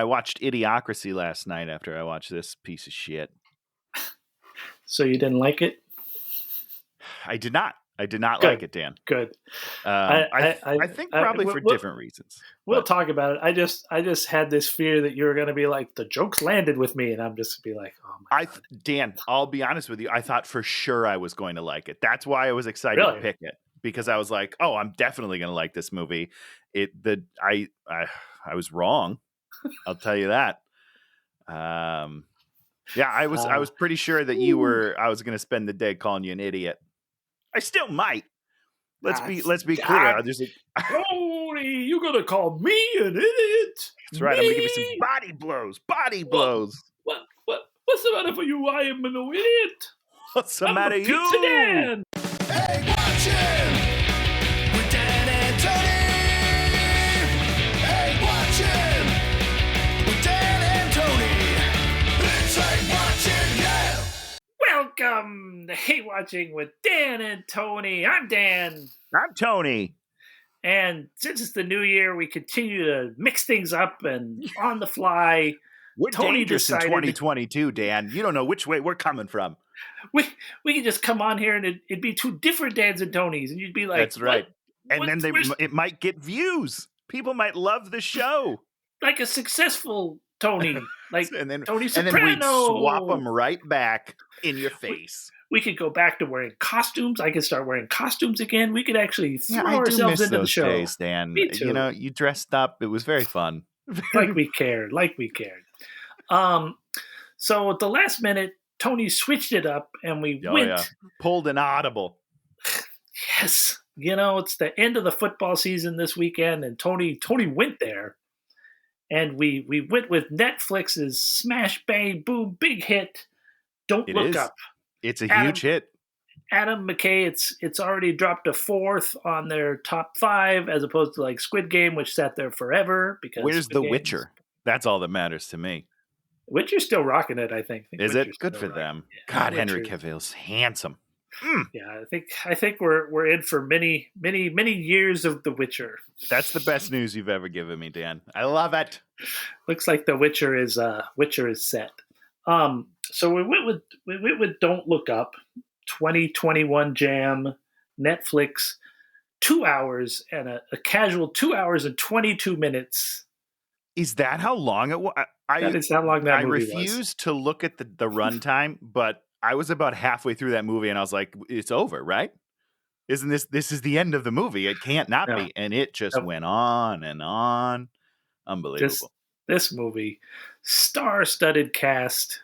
I watched Idiocracy last night after I watched this piece of shit. So you didn't like it? I did not. I did not Good. like it, Dan. Good. I think probably for different reasons. We'll talk about it. I just had this fear that you were going to be like, the jokes landed with me, and I'm just going to be like, oh my God. Dan, I'll be honest with you. I thought for sure I was going to like it. That's why I was excited to pick it, because I was like, oh, I'm definitely going to like this movie. I was wrong. I'll tell you that. Yeah, I was pretty sure that I was going to spend the day calling you an idiot. I still might. Let's be clear. Tony, you gonna call me an idiot? That's right. I'm gonna give you some body blows. Body blows. What's the matter for you? I am no idiot. What's the matter you? Pizza Dan. Hey, watching with Dan and Tony. Hey, watching with Dan and Tony. It's like watching, yeah. Welcome to Hey Watching with Dan and Tony. I'm Dan. I'm Tony. And since it's the new year, we continue to mix things up and on the fly. We're dangerous in 2022, Dan. You don't know which way we're coming from. We could just come on here and it'd be two different Dans and Tonys, and you'd be like, that's right. And then it might get views. People might love the show. Like a successful Tony. Like and then, Tony Soprano. And then we'd swap them right back in your face. We could go back to wearing costumes. I could start wearing costumes again. We could actually throw ourselves into the show. Days, Dan. Me too. You know, you dressed up. It was very fun. Like we cared. So at the last minute, Tony switched it up and we went. Yeah. Pulled an audible. Yes. You know, it's the end of the football season this weekend, and Tony went there. And we went with Netflix's smash, bang, boom, big hit, Don't Look Up. It's a huge hit. Adam McKay, it's already dropped a 4th on their top 5, as opposed to like Squid Game, which sat there forever. Because where's The Witcher? That's all that matters to me. Witcher's still rocking it, I think. Is it? Good for them. Yeah, God, Henry Cavill's handsome. Yeah, I think we're in for many years of The Witcher. That's the best news you've ever given me, Dan. I love it. Looks like The Witcher is set. So we went with Don't Look Up, 2021 jam, Netflix, 2 hours and a casual 2 hours and 22 minutes. Is that how long it was? That is how long that movie was. I refuse to look at the runtime, but I was about halfway through that movie and I was like, it's over, right? Isn't this is the end of the movie? It can't not be. And it just went on and on. Unbelievable. This movie, star-studded cast.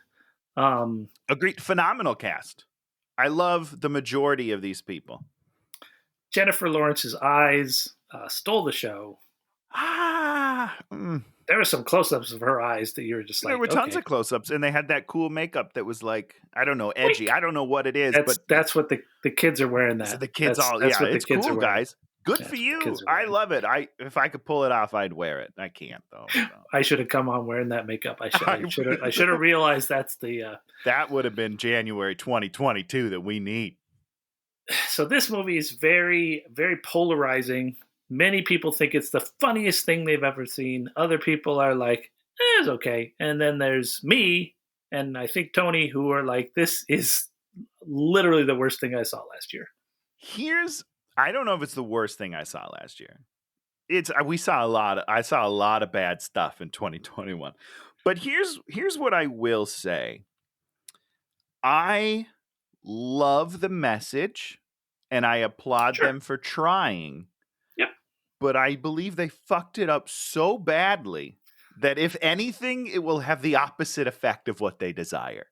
Agreed. Phenomenal cast. I love the majority of these people. Jennifer Lawrence's eyes stole the show. There were some close-ups of her eyes that you were just like, there were tons of close-ups, and they had that cool makeup that was like, I don't know, edgy. I don't know what it is, but that's what the kids are wearing. That so the kids that's what it's the kids cool, are guys. Good for you. I love it. If I could pull it off, I'd wear it. I can't though. So. I should have come on wearing that makeup. I should have realized that's the. That would have been January 2022 that we need. So this movie is very, very polarizing. Many people think it's the funniest thing they've ever seen. Other people are like, it's okay. And then there's me, and I think Tony, who are like, this is literally the worst thing I saw last year. I don't know if it's the worst thing I saw last year. I saw a lot of bad stuff in 2021. But here's what I will say. I love the message, and I applaud them for trying. But I believe they fucked it up so badly that if anything, it will have the opposite effect of what they desire.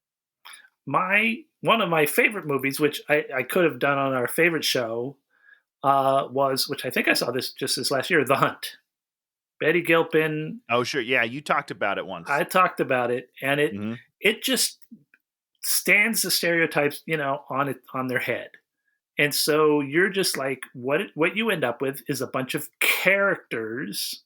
One of my favorite movies, which I could have done on our favorite show, was, which I think I saw this last year, The Hunt. Betty Gilpin. Oh, sure. Yeah, you talked about it once. I talked about it, and it just stands the stereotypes, on their head. And so you're just like, what you end up with is a bunch of characters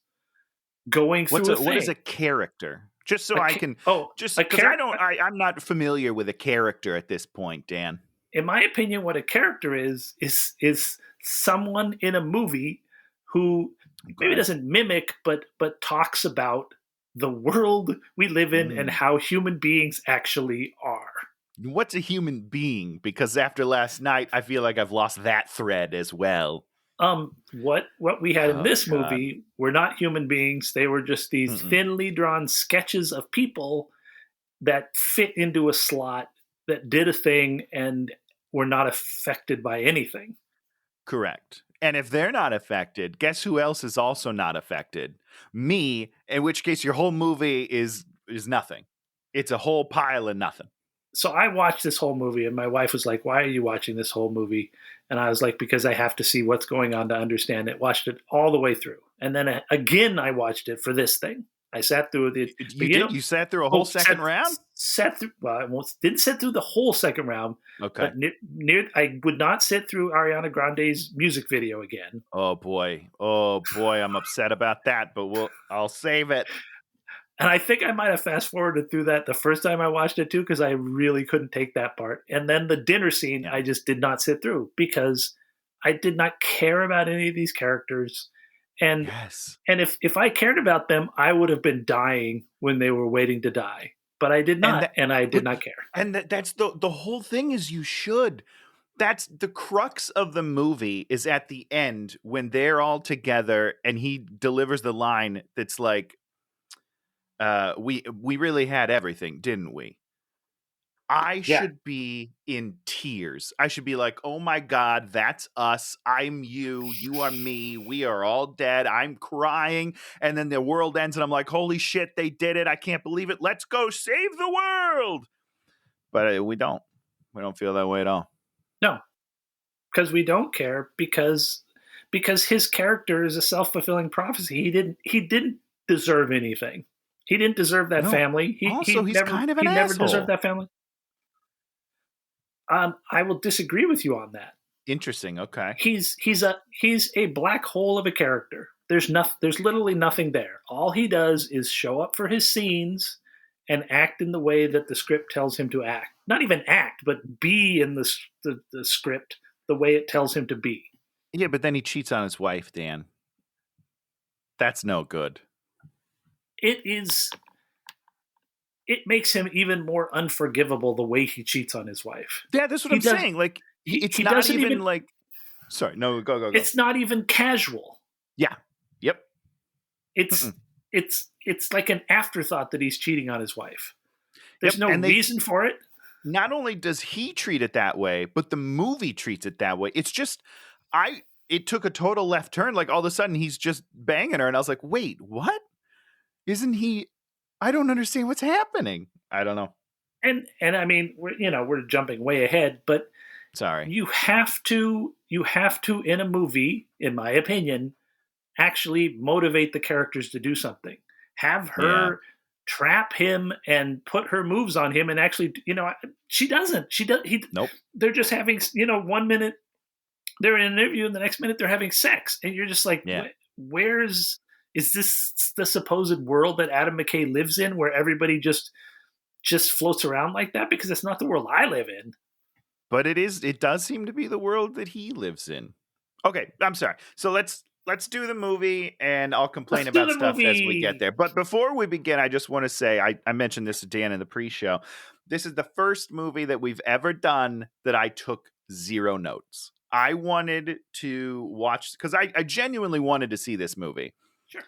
going through a thing. What is a character? Just so I can, because I'm not familiar with a character at this point, Dan. In my opinion, what a character is someone in a movie who maybe doesn't mimic, but talks about the world we live in and how human beings actually are. What's a human being? Because after last night, I feel like I've lost that thread as well. What we had in this movie were not human beings. They were just these thinly drawn sketches of people that fit into a slot, that did a thing, and were not affected by anything. Correct. And if they're not affected, guess who else is also not affected? Me, in which case your whole movie is nothing. It's a whole pile of nothing. So I watched this whole movie, and my wife was like, "Why are you watching this whole movie?" And I was like, "Because I have to see what's going on to understand it." Watched it all the way through. And then again, I watched it for this thing. I sat through the. You sat through a whole second round? Sat through. Well, I didn't sit through the whole second round. Okay. But I would not sit through Ariana Grande's music video again. Oh boy, I'm upset about that. But I'll save it. And I think I might have fast forwarded through that the first time I watched it too, because I really couldn't take that part. And then the dinner scene, I just did not sit through because I did not care about any of these characters. And if I cared about them, I would have been dying when they were waiting to die. But I did not, and I did not care. And that's the whole thing is you should. That's the crux of the movie is at the end when they're all together and he delivers the line that's like, we really had everything, didn't we? I should be in tears. I should be like, oh my God, that's us. I'm you. You are me. We are all dead. I'm crying. And then the world ends and I'm like, holy shit, they did it. I can't believe it. Let's go save the world. But we don't. We don't feel that way at all. No, because we don't care because his character is a self-fulfilling prophecy. He didn't deserve anything. He didn't deserve that family. He's kind of an asshole. He never deserved that family. I will disagree with you on that. Interesting. Okay. He's a black hole of a character. There's literally nothing there. All he does is show up for his scenes and act in the way that the script tells him to act. Not even act, but be in the script the way it tells him to be. Yeah, but then he cheats on his wife, Dan. That's no good. It makes him even more unforgivable the way he cheats on his wife. Yeah, that's what I'm saying. Like, it's not even like... Sorry, no, go. It's not even casual. Yeah. Yep. It's like an afterthought that he's cheating on his wife. There's no reason for it. Not only does he treat it that way, but the movie treats it that way. It's just... It took a total left turn. Like, all of a sudden, he's just banging her. And I was like, wait, what? Isn't he... I don't understand what's happening. I don't know. And I mean, we're jumping way ahead, but sorry. You have to in a movie, in my opinion, actually motivate the characters to do something. Have her trap him and put her moves on him, and actually, she doesn't. Nope. They're just having, 1 minute they're in an interview, and the next minute they're having sex, and you're just like, Is this the supposed world that Adam McKay lives in, where everybody just floats around like that? Because it's not the world I live in. But it does seem to be the world that he lives in. Okay, I'm sorry. So let's do the movie, and I'll complain about stuff as we get there. But before we begin, I just want to say, I mentioned this to Dan in the pre-show. This is the first movie that we've ever done that I took 0 notes. I wanted to watch, because I genuinely wanted to see this movie. Sure.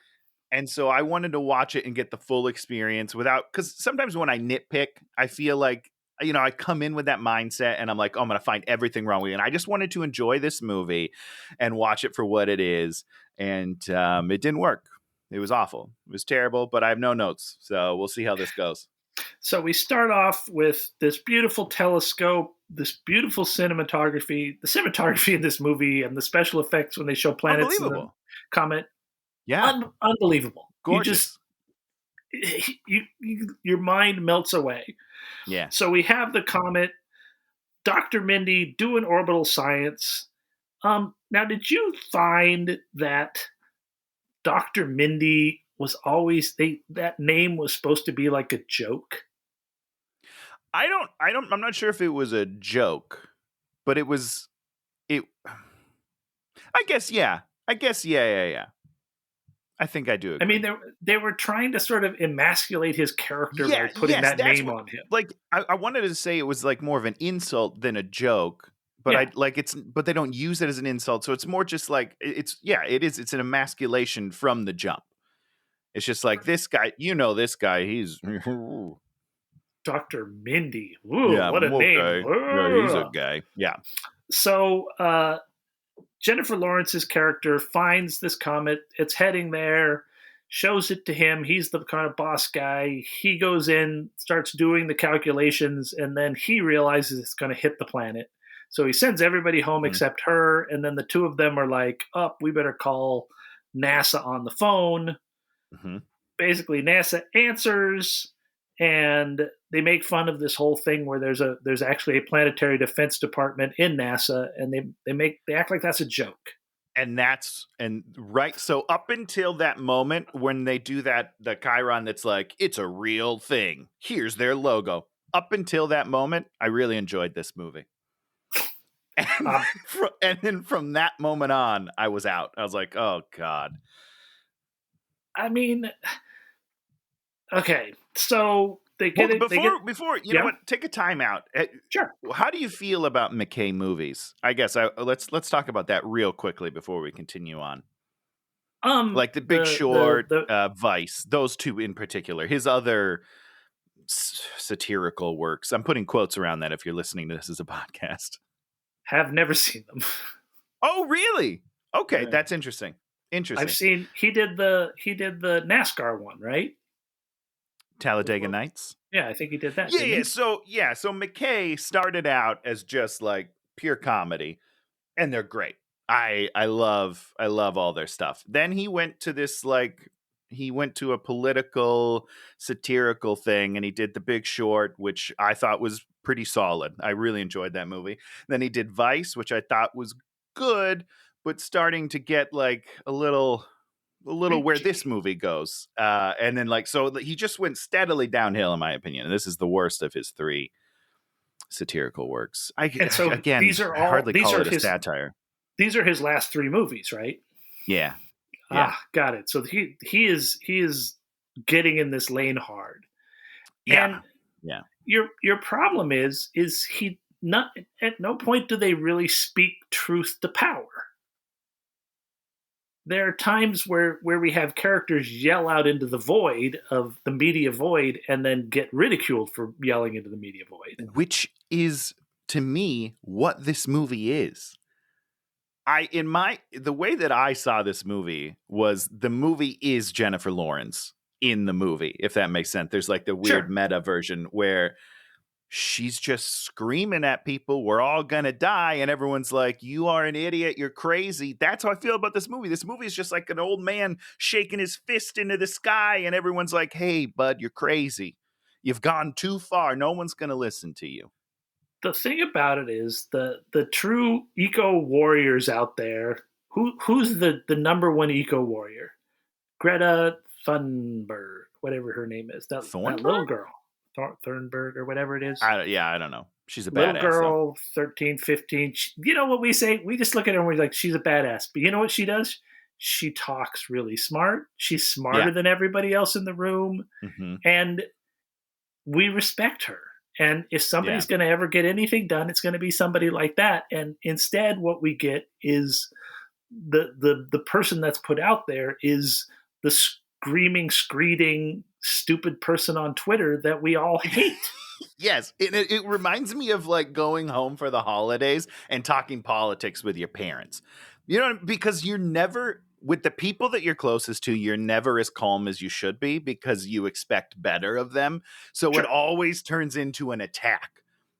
And so I wanted to watch it and get the full experience because sometimes when I nitpick, I feel like, I come in with that mindset and I'm like, oh, I'm going to find everything wrong with it. And I just wanted to enjoy this movie and watch it for what it is. And it didn't work. It was awful. It was terrible, but I have no notes. So we'll see how this goes. So we start off with this beautiful telescope, this beautiful cinematography. The cinematography in this movie and the special effects when they show planets in the comet. Yeah. Unbelievable. Gorgeous. Your mind melts away. Yeah. So we have the comet, Dr. Mindy doing orbital science. Now, did you find that Dr. Mindy was always that name was supposed to be like a joke? I'm not sure if it was a joke, but I guess, yeah. I think I do agree. I mean, they were trying to sort of emasculate his character by putting that name on him. Like, I wanted to say it was like more of an insult than a joke, but but they don't use it as an insult, so it's more just like it's an emasculation from the jump. It's just like this guy, this guy, he's Dr. Mindy. Ooh, what a name. Yeah, he's a guy. Yeah. So Jennifer Lawrence's character finds this comet. It's heading there, shows it to him. He's the kind of boss guy. He goes in, starts doing the calculations, and then he realizes it's going to hit the planet. So he sends everybody home except her, and then the two of them are like, we better call NASA on the phone. Mm-hmm. Basically, NASA answers, and they make fun of this whole thing where there's actually a planetary defense department in NASA, and they act like that's a joke. So up until that moment when they do the chyron that's like, it's a real thing, here's their logo. Up until that moment, I really enjoyed this movie. And then from that moment on, I was out. I was like, oh God. I mean, okay, so they get it. Before you know what? Take a time out. Sure. How do you feel about McKay movies? I guess let's talk about that real quickly before we continue on. Like The Big Short, Vice, those two in particular. His other satirical works. I'm putting quotes around that if you're listening to this as a podcast. Have never seen them. Oh, really? Okay, that's interesting. I've seen he did the NASCAR one, right? Talladega Nights? Yeah, I think he did that. Yeah. So McKay started out as just like pure comedy, and they're great. I love all their stuff. Then he went to this a political satirical thing, and he did The Big Short, which I thought was pretty solid. I really enjoyed that movie. Then he did Vice, which I thought was good, but starting to get like a little where this movie goes. And then so he just went steadily downhill, in my opinion. And this is the worst of his three satirical works. These are his satire. These are his last three movies, right? Yeah. Got it. So he is getting in this lane hard. Yeah. And your problem is he not at no point do they really speak truth to power. There are times where we have characters yell out into the void of the media void and then get ridiculed for yelling into the media void. Which is, to me, what this movie is. The way that I saw this movie was the movie is Jennifer Lawrence in the movie, if that makes sense. There's like the weird meta version where she's just screaming at people, we're all gonna die, and everyone's like, you are an idiot, you're crazy. That's how I feel about this movie. This movie is just like an old man shaking his fist into the sky, and everyone's like, hey bud, you're crazy, you've gone too far, no one's gonna listen to you. The thing about it is the true eco warriors out there, who's the number one eco warrior? Greta Thunberg, whatever her name is, that little girl. Thunberg or whatever it is. I don't know. She's a little badass. Little girl, 13, 15. You know what we say? We just look at her and we're like, she's a badass. But you know what she does? She talks really smart. She's smarter than everybody else in the room. Mm-hmm. And we respect her. And if somebody's going to ever get anything done, it's going to be somebody like that. And instead, what we get is the person that's put out there is the screaming, screeding, stupid person on Twitter that we all hate. Yes. It reminds me of like going home for the holidays and talking politics with your parents. Because you're never, with the people that you're closest to, you're never as calm as you should be because you expect better of them. So it always turns into an attack.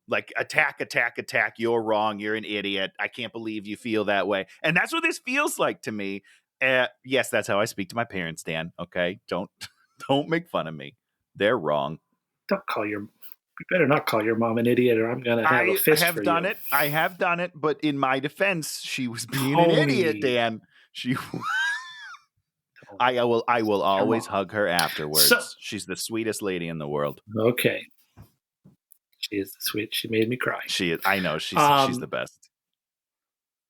Like attack, you're wrong, you're an idiot, I can't believe you feel that way. And that's what this feels like to me. Yes, that's how I speak to my parents, Dan. Okay, don't make fun of me. They're wrong. You better not call your mom an idiot, or I'm gonna have a fist for you. I have done it, but in my defense, she was being an idiot, Dan. I will always hug her afterwards. She's the sweetest lady in the world. Okay, she is the sweet. She made me cry. She is. I know. She's the best.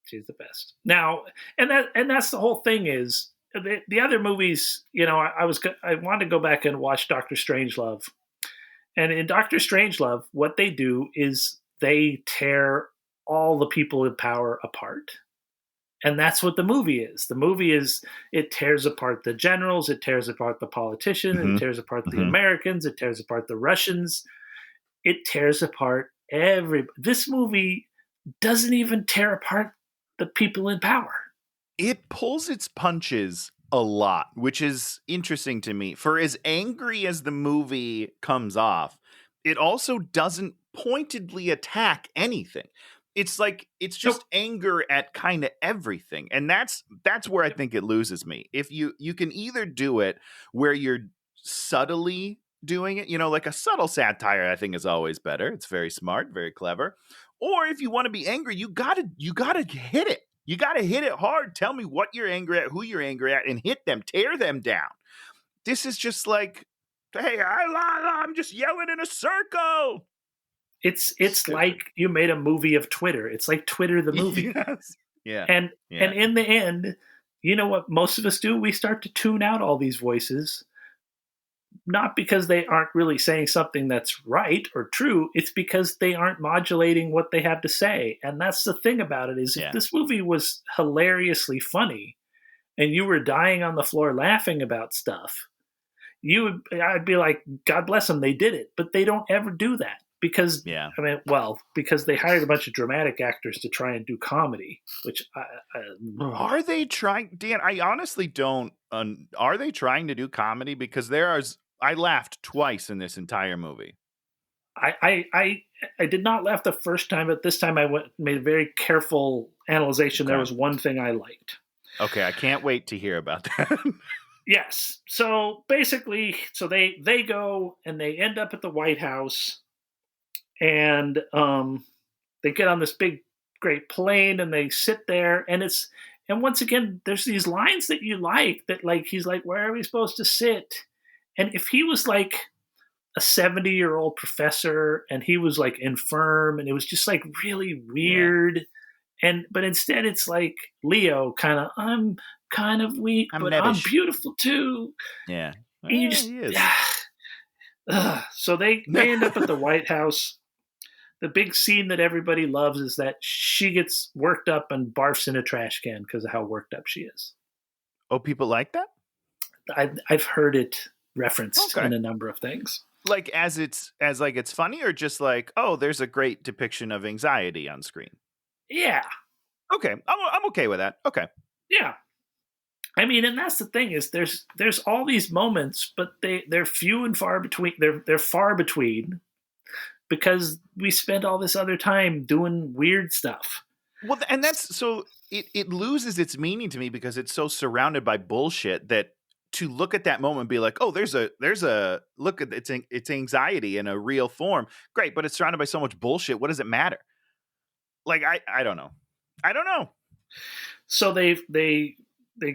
She's the best. Now, and that's the whole thing is the other movies, I wanted to go back and watch Doctor Strangelove. And in Doctor Strangelove, what they do is they tear all the people in power apart. And that's what the movie is. The movie is, it tears apart the generals, it tears apart the politicians, it tears apart the Americans, it tears apart the Russians, it tears apart everybody. This movie doesn't even tear apart the people in power. It pulls its punches a lot, which is interesting to me. For as angry as the movie comes off, it also doesn't pointedly attack anything. It's like it's just anger at kind of everything, and that's where I think it loses me. If you can either do it where you're subtly doing it, like a subtle satire, I think is always better. It's very smart, very clever. Or if you want to be angry, you gotta hit it. You gotta hit it hard. Tell me what you're angry at, who you're angry at, and hit them, tear them down. This is just like, hey, I'm just yelling in a circle. It's like you made a movie of Twitter. It's like Twitter the movie. Yes. Yeah. And in the end, you know what most of us do? We start to tune out all these voices. Not because they aren't really saying something that's right or true. It's because they aren't modulating what they have to say. And that's the thing about it is if this movie was hilariously funny and you were dying on the floor laughing about stuff, I'd be like, God bless them, they did it. But they don't ever do that. Because because they hired a bunch of dramatic actors to try and do comedy, which are they trying? Dan, I honestly don't. Are they trying to do comedy? Because I laughed twice in this entire movie. I did not laugh the first time, but this time I made a very careful analyzation. Okay. There was one thing I liked. Okay, I can't wait to hear about that. Yes. So basically, they go and they end up at the White House. And they get on this big, great plane, and they sit there, and once again, there's these lines that you like. That like he's like, "Where are we supposed to sit?" And if he was like a 70-year-old professor, and he was like infirm, and it was just like really weird, but instead it's like Leo, I'm kind of weak, but I'm beautiful too. Yeah, and you just. So they end up at the White House. The big scene that everybody loves is that she gets worked up and barfs in a trash can because of how worked up she is. Oh, people like that? I've heard it referenced in a number of things. Like as it's funny, or just like, oh, there's a great depiction of anxiety on screen. Yeah. Okay, I'm okay with that. Okay. Yeah. I mean, and that's the thing is there's all these moments, but they're few and far between. They're far between. Because we spent all this other time doing weird stuff. Well, and that's so it loses its meaning to me because it's so surrounded by bullshit that to look at that moment and be like, oh, there's a look at it's anxiety in a real form. Great, but it's surrounded by so much bullshit. What does it matter? Like I don't know. So they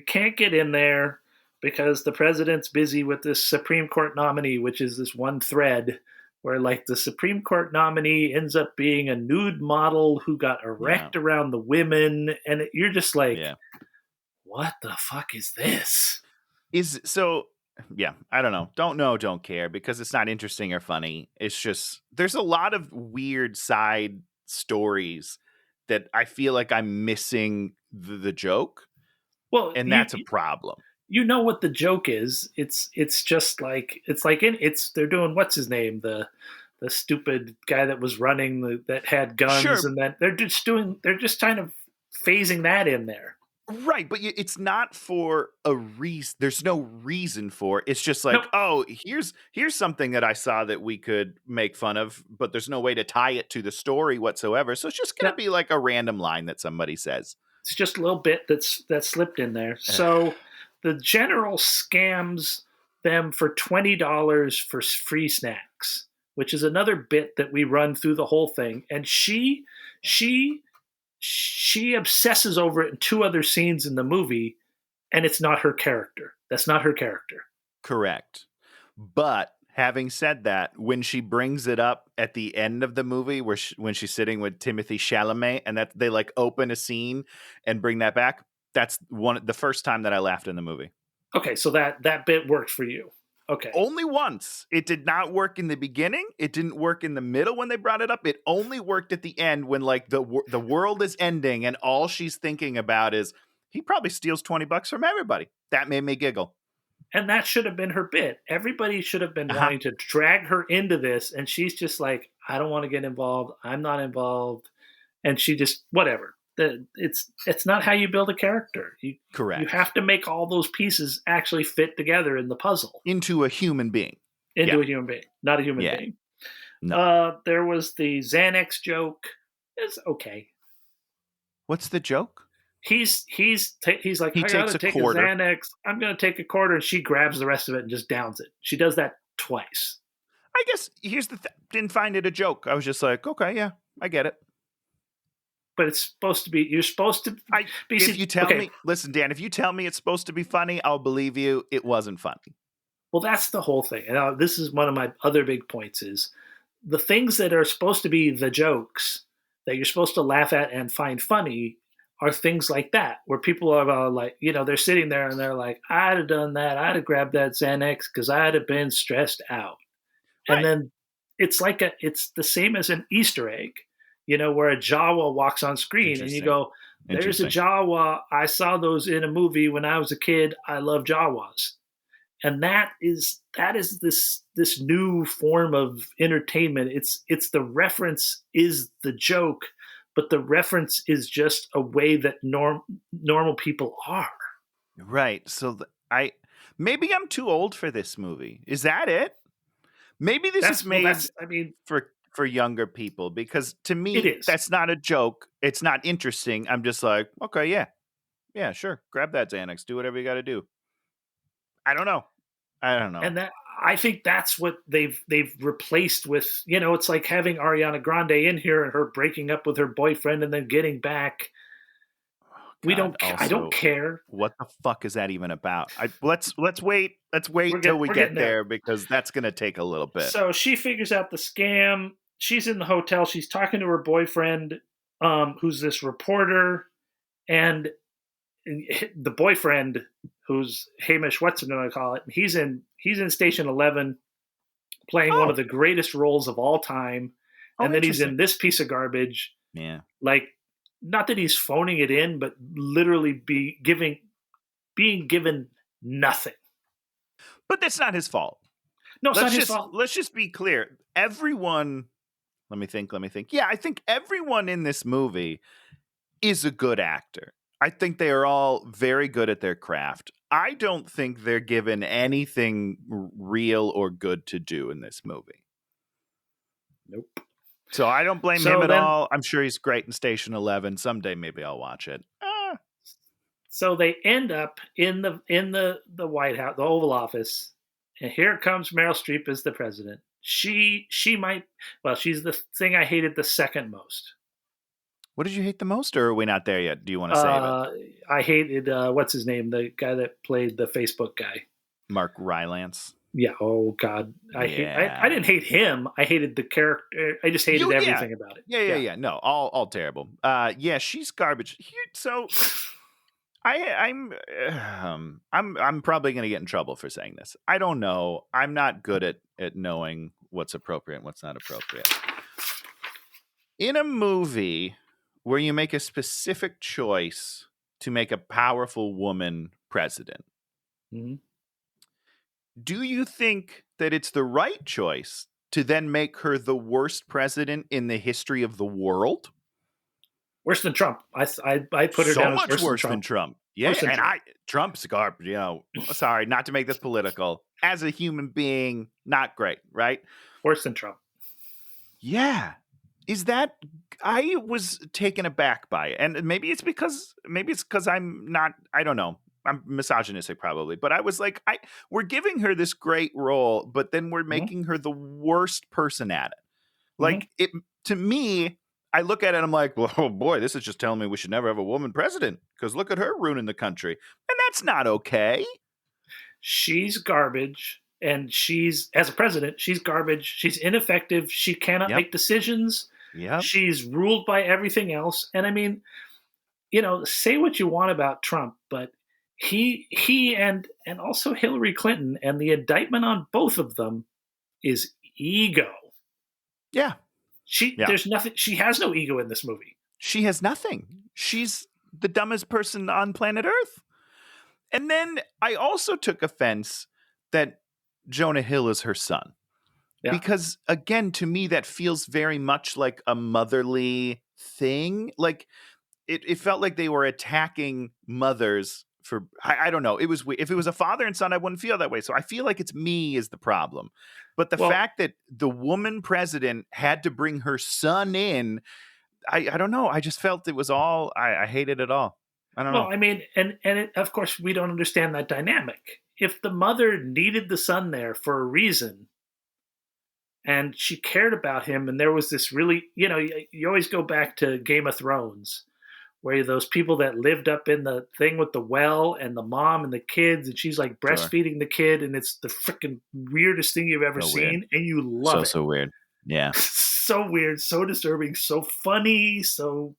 can't get in there because the president's busy with this Supreme Court nominee, which is this one thread. Where like the Supreme Court nominee ends up being a nude model who got erect around the women. And you're just like, what the fuck is this? I don't know. Don't know, don't care because it's not interesting or funny. It's just, there's a lot of weird side stories that I feel like I'm missing the joke. Well, and that's a problem. You know what the joke is? It's just like they're doing what's his name, the stupid guy that was running that had guns, and that they're just kind of phasing that in there. Right, but it's not for a reason. There's no reason for it. It's just like, oh, here's something that I saw that we could make fun of, but there's no way to tie it to the story whatsoever. So it's just gonna be like a random line that somebody says. It's just a little bit that slipped in there. So. The general scams them for $20 for free snacks, which is another bit that we run through the whole thing. And she obsesses over it in two other scenes in the movie, and it's not her character. That's not her character. Correct. But having said that, when she brings it up at the end of the movie, when she's sitting with Timothée Chalamet, and that they like open a scene and bring that back, That's the first time that I laughed in the movie. Okay, so that bit worked for you. Okay. Only once. It did not work in the beginning. It didn't work in the middle when they brought it up. It only worked at the end when like the world is ending and all she's thinking about is he probably steals $20 from everybody. That made me giggle. And that should have been her bit. Everybody should have been wanting to drag her into this, and she's just like, I don't want to get involved. I'm not involved. And she just, whatever. It's not how you build a character. Correct. You have to make all those pieces actually fit together in the puzzle. Into a human being. Into a human being, not a human being. No. There was the Xanax joke. It's okay. What's the joke? He's like, I gotta take a Xanax. I'm gonna take a quarter, and she grabs the rest of it and just downs it. She does that twice. I guess here's the didn't find it a joke. I was just like, okay, yeah, I get it. But it's supposed to be. You're supposed to be. If you tell me, listen, Dan. If you tell me it's supposed to be funny, I'll believe you. It wasn't funny. Well, that's the whole thing. And this is one of my other big points: is the things that are supposed to be the jokes that you're supposed to laugh at and find funny are things like that, where people are like, they're sitting there and they're like, I'd have done that. I'd have grabbed that Xanax because I'd have been stressed out. Right. And then it's the same as an Easter egg. Where a Jawa walks on screen and you go, there's a Jawa. I saw those in a movie when I was a kid. I love Jawas. And that is this new form of entertainment. It's the reference is the joke, but the reference is just a way that normal people are. Right. So maybe I'm too old for this movie. Is that it? Maybe this is made for younger people, because to me, that's not a joke. It's not interesting. I'm just like, okay, yeah, sure. Grab that Xanax. Do whatever you got to do. I don't know. And I think that's what they've replaced with, it's like having Ariana Grande in here and her breaking up with her boyfriend and then getting back. God, I don't care. What the fuck is that even about? Let's wait till we get there, because that's going to take a little bit. So she figures out the scam. She's in the hotel. She's talking to her boyfriend, who's this reporter, and the boyfriend, who's Hamish, what's I'm going to call it? He's in Station 11, playing one of the greatest roles of all time, and then he's in this piece of garbage. Yeah, like, not that he's phoning it in, but literally being given nothing. But that's not his fault. No, it's not his fault. Let's just be clear. Everyone, let me think. Yeah, I think everyone in this movie is a good actor. I think they are all very good at their craft. I don't think they're given anything real or good to do in this movie. Nope. So I don't blame him at all. I'm sure he's great in Station 11. Someday maybe I'll watch it. So they end up in the White House, the Oval Office, and here comes Meryl Streep as the president. She's the thing I hated the second most. What did you hate the most, or are we not there yet? Do you want to save it? I hated, what's his name? The guy that played the Facebook guy. Mark Rylance. Yeah. Oh God. I didn't hate him. I hated the character. I just hated everything about it. Yeah. No, all terrible. Yeah, she's garbage. So I'm probably going to get in trouble for saying this. I don't know. I'm not good at knowing what's appropriate and what's not appropriate. In a movie where you make a specific choice to make a powerful woman president, mm-hmm. do you think that it's the right choice to then make her the worst president in the history of the world? Worse than Trump. I put her so down as much worse than Trump. Yeah, Trump's garbage. Sorry, not to make this political. As a human being, not great, right? Worse than Trump. Yeah. Is that, I was taken aback by it. And maybe it's because I'm not, I don't know. I'm misogynistic probably, but I was like, we're giving her this great role, but then we're making her the worst person at it. Like it, to me, I look at it and I'm like, well, oh boy, this is just telling me we should never have a woman president, because look at her ruining the country. And that's not okay. She's garbage. And as a president, she's garbage. She's ineffective. She cannot make decisions. Yeah. She's ruled by everything else. And I mean, say what you want about Trump, but he and also Hillary Clinton, and the indictment on both of them is ego. Yeah. There's nothing. She has no ego in this movie. She has nothing. She's the dumbest person on planet Earth. And then I also took offense that Jonah Hill is her son. Yeah. Because, again, to me, that feels very much like a motherly thing. Like, it felt like they were attacking mothers for, I don't know. It was, if it was a father and son, I wouldn't feel that way. So I feel like it's me is the problem. But the fact that the woman president had to bring her son in, I don't know. I just felt it was all, I hated it all. I don't know. Well, I mean, of course, we don't understand that dynamic. If the mother needed the son there for a reason, and she cared about him, and there was this really, you always go back to Game of Thrones, where those people that lived up in the thing with the well and the mom and the kids, and she's like breastfeeding the kid, and it's the freaking weirdest thing you've ever seen, weird. And you love it. So weird. Yeah. So weird, so disturbing, so funny, so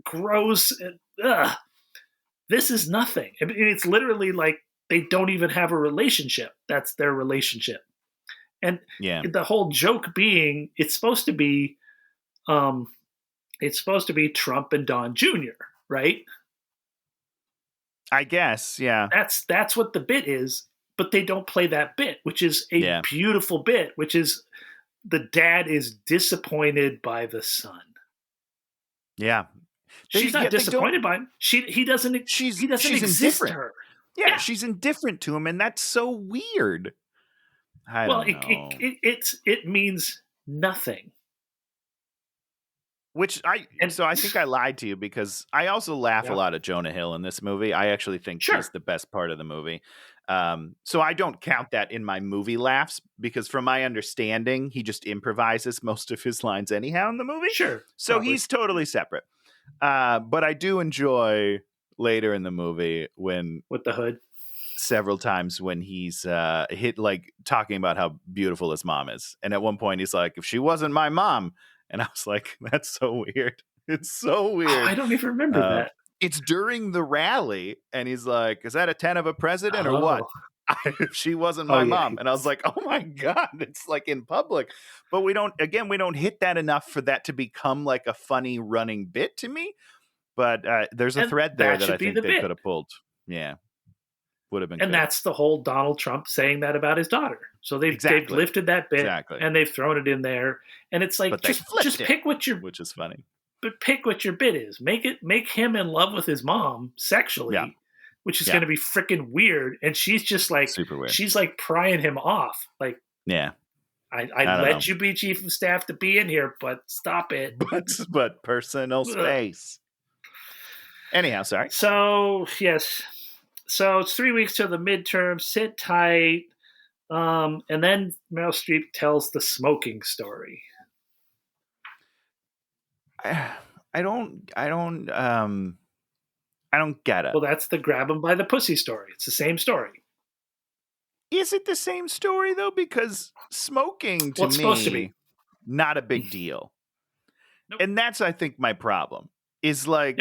gross. And, this is nothing. I mean, it's literally like they don't even have a relationship. That's their relationship. And the whole joke being, it's supposed to be Trump and Don Jr., right? I guess, yeah. That's what the bit is, but they don't play that bit, which is a beautiful bit, which is the dad is disappointed by the son. Yeah. She's not disappointed by him. He doesn't exist to her. Yeah, she's indifferent to him, and that's so weird. I don't know. It means nothing. So I think I lied to you because I also laugh a lot at Jonah Hill in this movie. I actually think he's the best part of the movie. So I don't count that in my movie laughs because from my understanding, he just improvises most of his lines anyhow in the movie. Sure. So probably. He's totally separate. But I do enjoy later in the movie when with the hood. Several times when he's talking about how beautiful his mom is. And at one point he's like, if she wasn't my mom. And I was like, that's so weird. It's so weird. I don't even remember that. It's during the rally. And he's like, is that a 10 of a president or what? If she wasn't my mom. And I was like, oh my God, it's like in public. But we don't hit that enough for that to become like a funny running bit to me. But there's a thread there that I think they could have pulled. Yeah. Would have been and good. That's the whole Donald Trump saying that about his daughter. So they've lifted that bit and they've thrown it in there. And it's like, just pick which is funny. But pick what your bit is. Make him in love with his mom sexually, which is going to be freaking weird. And she's just like, super weird. She's like prying him off. Like, I let you be chief of staff to be in here, but stop it. But personal space. Anyhow, sorry. So, yes. So it's 3 weeks till the midterm. Sit tight. And then Meryl Streep tells the smoking story. I don't get it. Well, that's the grab him by the pussy story. It's the same story. Is it the same story though? Because smoking to me, supposed to be not a big deal. Nope. And that's, I think, my problem is like,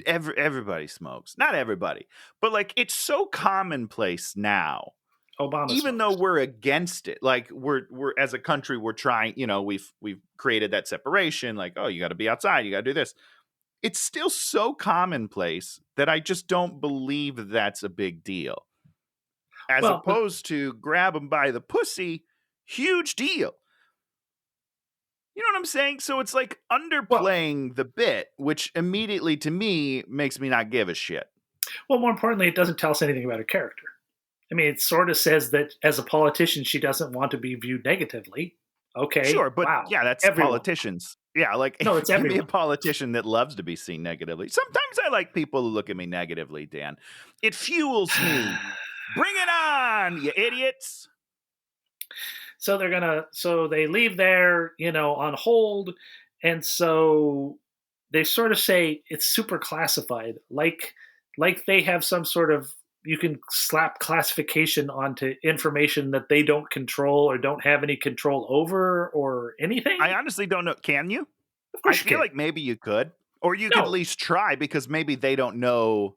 everybody smokes. Not everybody, but like it's so commonplace now. Obama even smokes. Though we're against it, like we're as a country, we're trying, we've created that separation, like, oh, you got to be outside, you got to do this. It's still so commonplace that I just don't believe that's a big deal. As opposed to grab them by the pussy, huge deal. You know what I'm saying? So it's like underplaying the bit, which immediately to me makes me not give a shit. Well, more importantly, it doesn't tell us anything about her character. I mean, it sort of says that as a politician, she doesn't want to be viewed negatively. Okay. Sure, but that's everyone. Politicians. Yeah, like no, it's everyone. Give me a politician that loves to be seen negatively. Sometimes I like people who look at me negatively, Dan. It fuels me. Bring it on, you idiots. So they leave there, on hold. And so they sort of say it's super classified, like they have some sort of, you can slap classification onto information that they don't control or don't have any control over or anything. I honestly don't know. Can you? I feel like maybe you could, or you could at least try, because maybe they don't know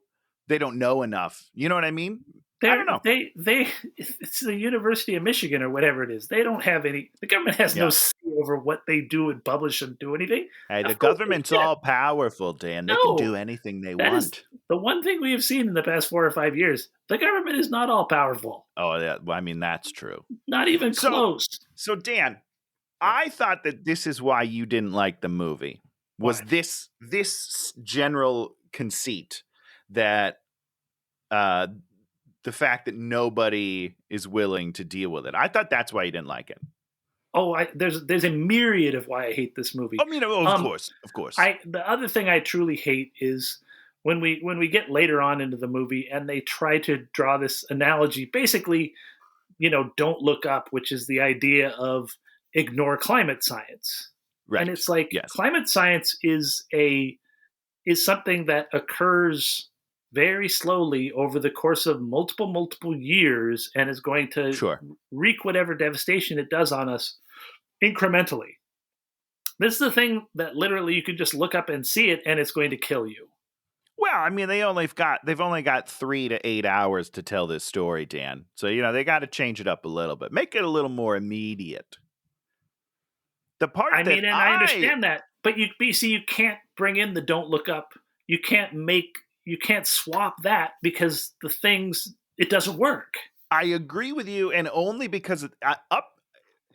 enough. You know what I mean? I don't know. It's the University of Michigan or whatever it is. They don't have any. The government has no say over what they do and publish and do anything. Hey, the government's all powerful, Dan. They can do anything they want. The one thing we have seen in the past 4 or 5 years, the government is not all powerful. Oh, yeah. Well, I mean, that's true. Not even close. So, Dan, I thought that this is why you didn't like the movie. Was this general conceit that the fact that nobody is willing to deal with it? I thought that's why you didn't like it. Oh, there's a myriad of why I hate this movie. I mean, of course. The other thing I truly hate is when we get later on into the movie and they try to draw this analogy, basically, don't look up, which is the idea of ignore climate science. Right. And it's like climate science is something that occurs very slowly over the course of multiple years, and is going to wreak whatever devastation it does on us incrementally. This is the thing that literally you could just look up and see it, and it's going to kill you. Well, I mean, they've only got 3 to 8 hours to tell this story, Dan. So they got to change it up a little bit, make it a little more immediate. The part I understand that, but you can't bring in the don't look up. You can't swap that, because it doesn't work. I agree with you, and only because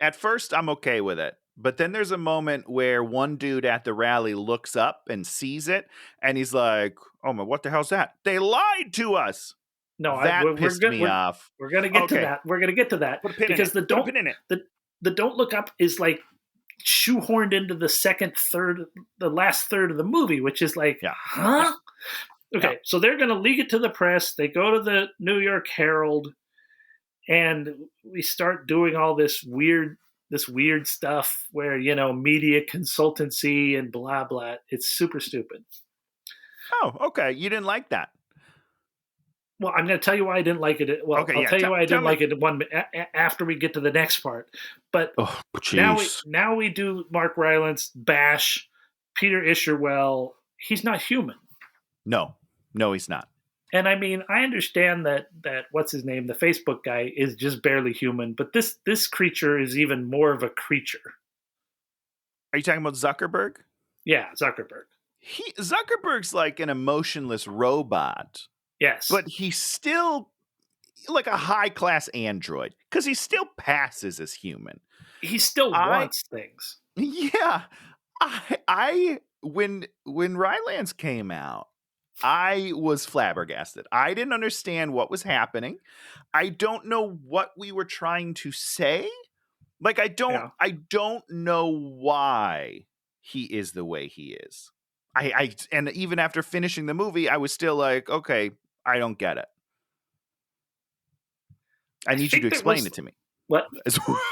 at first I'm okay with it. But then there's a moment where one dude at the rally looks up and sees it, and he's like, "Oh my, what the hell's that? They lied to us." No, that pissed me off. We're gonna get to that. We're gonna get to that, because the don't look up is like shoehorned into the last third of the movie, which is like, huh? Okay, so they're going to leak it to the press. They go to the New York Herald, and we start doing all this weird stuff where, media consultancy and blah, blah. It's super stupid. Oh, okay. You didn't like that. Well, I'm going to tell you why I didn't like it. Well, I'll tell you why I didn't like it after we get to the next part. But now we do Mark Rylance bash Peter Isherwell. He's not human. No, he's not. And I mean, I understand that what's his name, the Facebook guy, is just barely human, but this creature is even more of a creature. Are you talking about Zuckerberg? Yeah, Zuckerberg. Zuckerberg's like an emotionless robot. Yes. But he's still like a high-class android, because he still passes as human. He still wants things. Yeah. When Rylance came out, I was flabbergasted. I didn't understand what was happening. I don't know what we were trying to say. Like, I don't know why he is the way he is. And even after finishing the movie, I was still like, okay, I don't get it. I need you to explain it to me. What?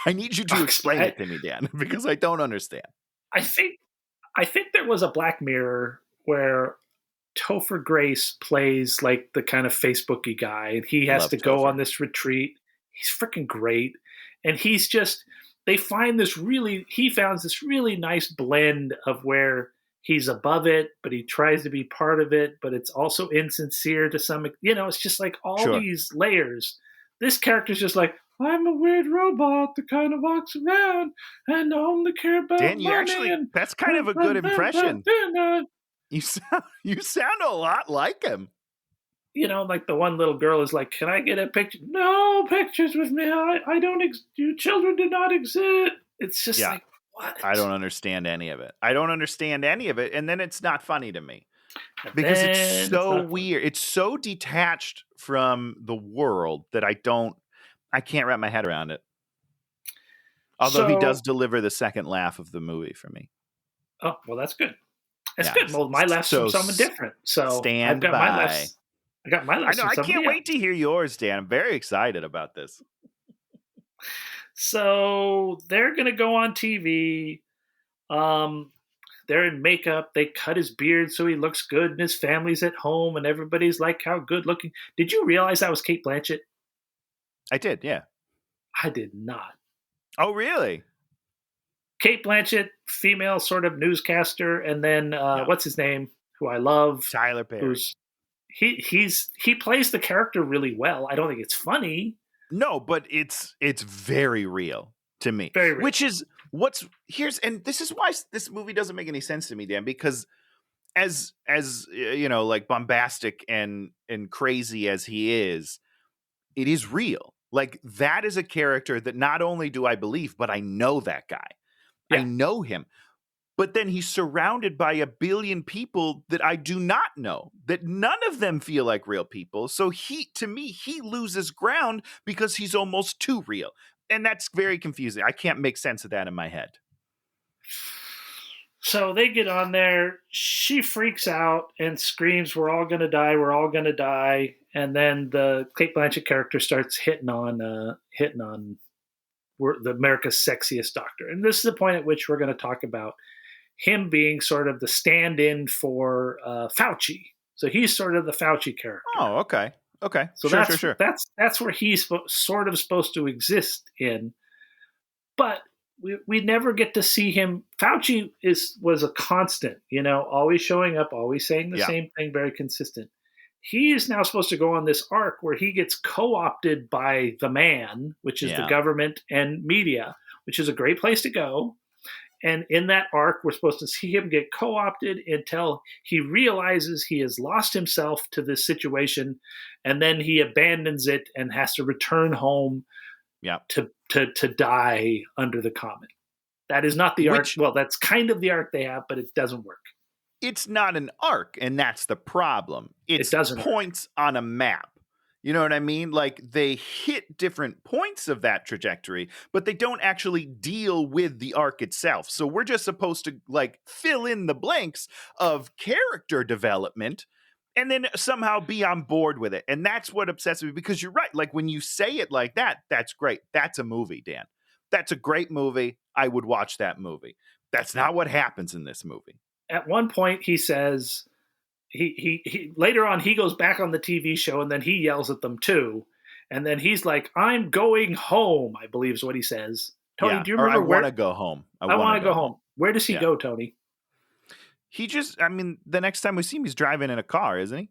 I need you to explain it to me, Dan, because I don't understand. I think there was a Black Mirror where Topher Grace plays like the kind of Facebooky guy, and he has to go on this retreat. He's freaking great. And he found this really nice blend of where he's above it, but he tries to be part of it, but it's also insincere to some, it's just like all these layers. This character's just like, I'm a weird robot that kind of walks around and only care about Dan, money. That's kind of a good impression. You sound a lot like him. Like the one little girl is like, can I get a picture? No pictures with me. I don't, you children do not exist. It's just like, what? I don't understand any of it. And then it's not funny to me. Because it's so weird. It's so detached from the world that I can't wrap my head around it. Although he does deliver the second laugh of the movie for me. Oh, well, that's good. That's good. Well, my laugh's from someone different. So I got my laughs. I know. I can't wait to hear yours, Dan. I'm very excited about this. So they're going to go on TV. They're in makeup. They cut his beard so he looks good, and his family's at home, and everybody's like, how good looking. Did you realize that was Cate Blanchett? I did, yeah. I did not. Oh, really? Cate Blanchett, female sort of newscaster, and then what's his name, who I love, Tyler Perry. who's he plays the character really well. I don't think it's funny. No, but it's very real to me. Very real. Which is and this is why this movie doesn't make any sense to me, Dan, because as like bombastic and crazy as he is, it is real. Like, that is a character that not only do I believe, but I know that guy. Yeah. I know him. But then he's surrounded by a billion people that I do not know, that none of them feel like real people. So to me, he loses ground because he's almost too real. And that's very confusing. I can't make sense of that in my head. So they get on there. She freaks out and screams, "We're all going to die. We're all going to die." And then the Cate Blanchett character starts hitting on the America's sexiest doctor. And this is the point at which we're going to talk about him being sort of the stand-in for Fauci. So he's sort of the Fauci character. Oh, okay. So sure. That's where he's sort of supposed to exist in. But we never get to see him. Fauci was a constant, always showing up, always saying the same thing, very consistent. He is now supposed to go on this arc where he gets co-opted by the man, which is the government and media, which is a great place to go. And in that arc, we're supposed to see him get co-opted until he realizes he has lost himself to this situation, and then he abandons it and has to return home to die under the common. That is not the arc. Well, that's kind of the arc they have, but it doesn't work. It's not an arc, and that's the problem. It doesn't points on a map. You know what I mean? Like, they hit different points of that trajectory, but they don't actually deal with the arc itself. So we're just supposed to, like, fill in the blanks of character development and then somehow be on board with it. And that's what obsesses me, because you're right. Like, when you say it like that, that's great. That's a movie, Dan. That's a great movie. I would watch that movie. That's not what happens in this movie. At one point, he says, he later on, he goes back on the TV show and then he yells at them too. And then he's like, "I'm going home," I believe is what he says. Tony, do you remember where? I want to go home. I want to go home. Where does he go, Tony? He just, the next time we see him, he's driving in a car, isn't he?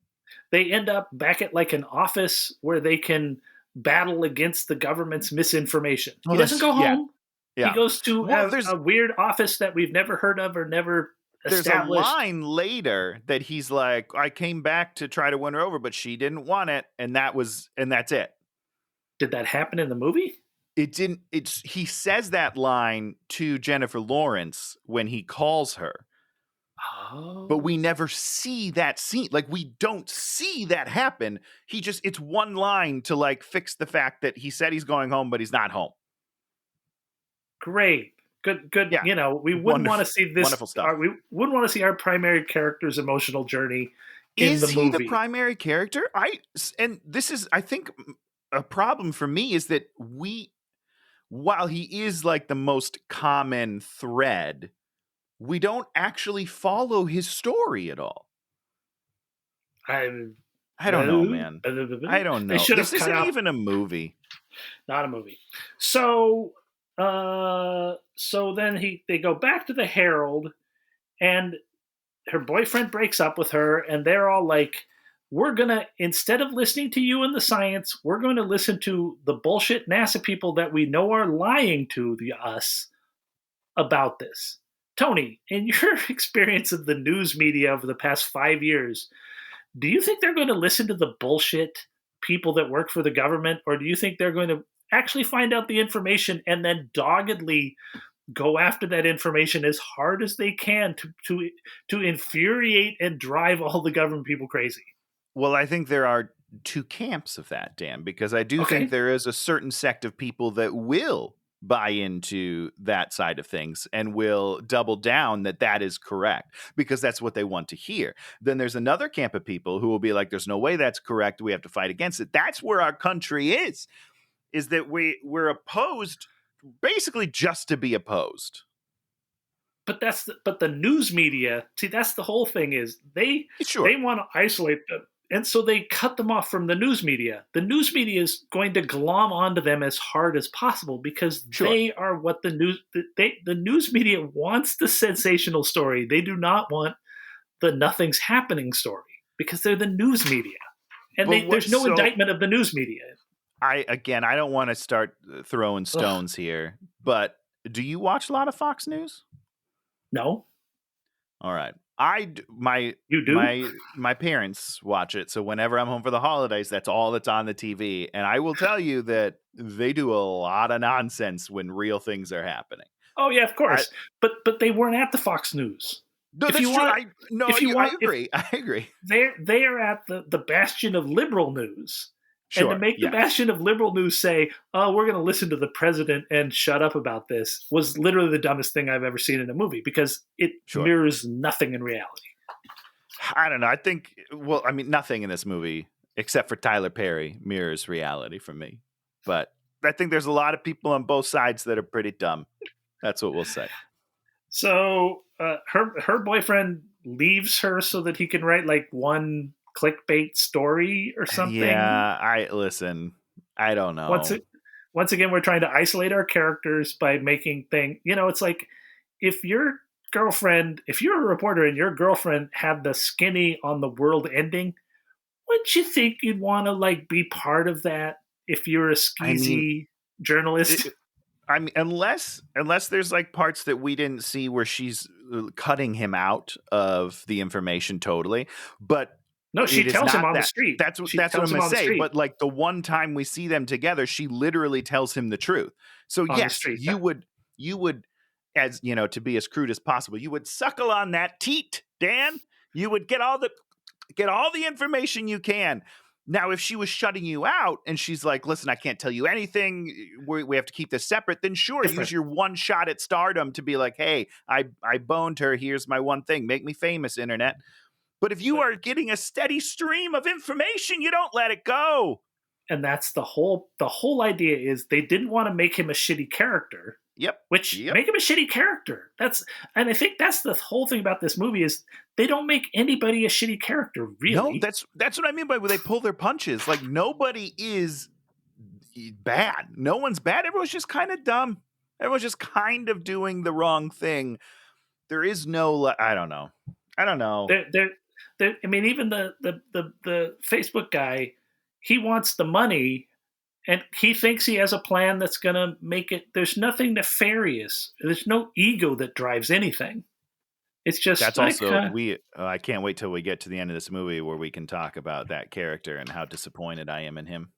They end up back at like an office where they can battle against the government's misinformation. He doesn't go home. Yeah. He goes to a weird office that we've never heard of or never established. There's a line later that he's like, "I came back to try to win her over, but she didn't want it." And that's it. Did that happen in the movie? It didn't. He says that line to Jennifer Lawrence when he calls her. Oh. But we never see that scene. Like, we don't see that happen. It's one line to, like, fix the fact that he said he's going home, but he's not home. Great. Good. Yeah. We wouldn't want to see this. Wonderful stuff. We wouldn't want to see our primary character's emotional journey in the movie. Is he the primary character? And this is, I think, a problem for me is that while he is like the most common thread, we don't actually follow his story at all. I don't know, man. I don't know. This isn't even a movie. Not a movie. So then they go back to the Herald, and her boyfriend breaks up with her, and they're all like, "We're gonna, instead of listening to you and the science, we're going to listen to the bullshit NASA people that we know are lying to us about this." Tony, in your experience of the news media over the past 5 years, do you think they're going to listen to the bullshit people that work for the government, or do you think they're going to actually find out the information and then doggedly go after that information as hard as they can to infuriate and drive all the government people crazy? Well, I think there are two camps of that, Dan, because I do think there is a certain sect of people that will buy into that side of things and will double down that is correct because that's what they want to hear. Then there's another camp of people who will be like, "There's no way that's correct. We have to fight against it." That's where our country is that we're opposed basically just to be opposed. But the news media, see, that's the whole thing is they want to isolate And so they cut them off from the news media. The news media is going to glom onto them as hard as possible because they are what the news media wants the sensational story. They do not want the nothing's happening story because they're the news media. And there's no indictment of the news media. I don't want to start throwing stones here, but do you watch a lot of Fox News? No. All right. You do? My parents watch it, so whenever I'm home for the holidays, that's all that's on the TV. And I will tell you that they do a lot of nonsense when real things are happening. Oh yeah, of course. But they weren't at the Fox News. No, that's true. I agree. They are at the bastion of liberal news. Sure, and to make the bastion of liberal news say, "Oh, we're going to listen to the president and shut up about this," was literally the dumbest thing I've ever seen in a movie because it mirrors nothing in reality. I don't know. I think, nothing in this movie except for Tyler Perry mirrors reality for me. But I think there's a lot of people on both sides that are pretty dumb. That's what we'll say. So her boyfriend leaves her so that he can write like one clickbait story or something. Yeah, I don't know. Once again, we're trying to isolate our characters by making things. It's like if you're a reporter and your girlfriend had the skinny on the world ending, wouldn't you think you'd want to like be part of that if you're a skeezy journalist? Unless there's like parts that we didn't see where she's cutting him out of the information totally, but. No, she tells him on the street. That's what I'm going to say. But like the one time we see them together, she literally tells him the truth. So yes, you would, as to be as crude as possible, you would suckle on that teat, Dan. You would get all the information you can. Now, if she was shutting you out and she's like, "Listen, I can't tell you anything. We have to keep this separate." Then sure, use your one shot at stardom to be like, "Hey, I boned her. Here's my one thing. Make me famous, internet." But if you are getting a steady stream of information, you don't let it go. And that's the whole idea is they didn't want to make him a shitty character. Yep. Make him a shitty character. And I think that's the whole thing about this movie is they don't make anybody a shitty character, really. No, that's what I mean by when they pull their punches. Like nobody is bad. No one's bad. Everyone's just kind of dumb. Everyone's just kind of doing the wrong thing. There is no, I don't know. Even the Facebook guy, he wants the money and he thinks he has a plan that's going to make it. There's nothing nefarious. There's no ego that drives anything. It's just that's like, also I can't wait till we get to the end of this movie where we can talk about that character and how disappointed I am in him.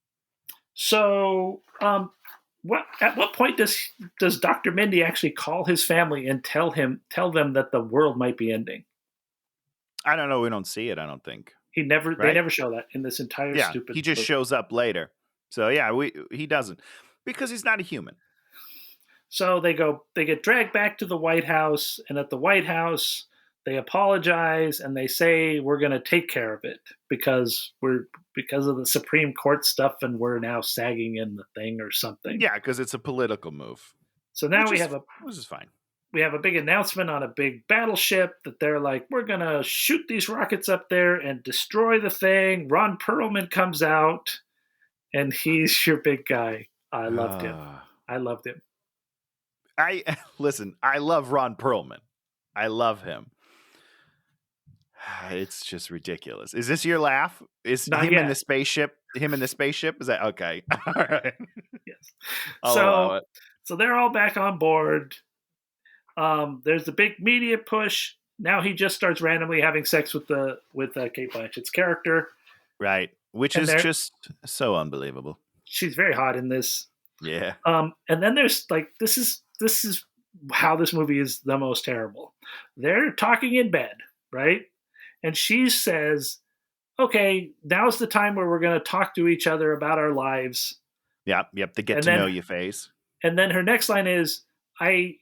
So, at what point does Dr. Mindy actually call his family and tell them that the world might be ending? I don't know. We don't see it. I don't think they never show that in this entire stupid. He just shows up later. So he doesn't because he's not a human. So they get dragged back to the White House, and at the White House they apologize and they say we're going to take care of it because of the Supreme Court stuff, and we're now sagging in the thing or something. Yeah, because it's a political move. So now which is fine. We have a big announcement on a big battleship that they're like, we're going to shoot these rockets up there and destroy the thing. Ron Perlman comes out, and he's your big guy. I loved him. I love Ron Perlman. I love him. It's just ridiculous. Is this your laugh? Is Not him yet. in the spaceship? Him in the spaceship? Is that okay? All right. Yes. I'll allow it. So they're all back on board. There's the big media push. Now he just starts randomly having sex with Cate Blanchett's character. Right. Which is just so unbelievable. She's very hot in this. Yeah. And then there's like this is how this movie is the most terrible. They're talking in bed, right? And she says, "Okay, now's the time where we're going to talk to each other about our lives." Yep. The get to know you phase. And then her next line is, I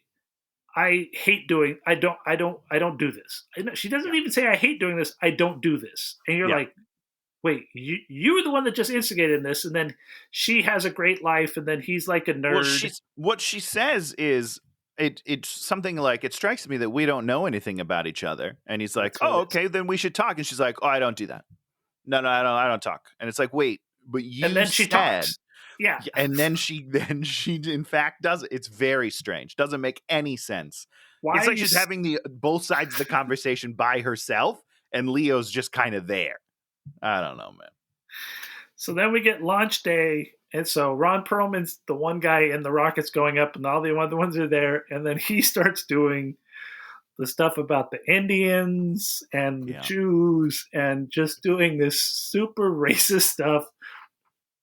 hate doing. I don't do this. She doesn't even say I hate doing this. I don't do this. And you're like, wait, you were the one that just instigated this, and then she has a great life, and then he's like a nerd. Well, what she says is it's something like, it strikes me that we don't know anything about each other. And he's like, oh, okay, then we should talk. And she's like, oh, I don't do that. no, I don't talk. And it's like, wait, but you And then she said, talks. Yeah. and then she in fact does it. It's very strange. Doesn't make any sense. Why It's like is she's having both sides of the conversation by herself, and Leo's just kind of there. I don't know, man. So then we get launch day, and so Ron Perlman's the one guy in the rockets going up, and all the other ones are there, and then he starts doing the stuff about the Indians and the Jews, and just doing this super racist stuff.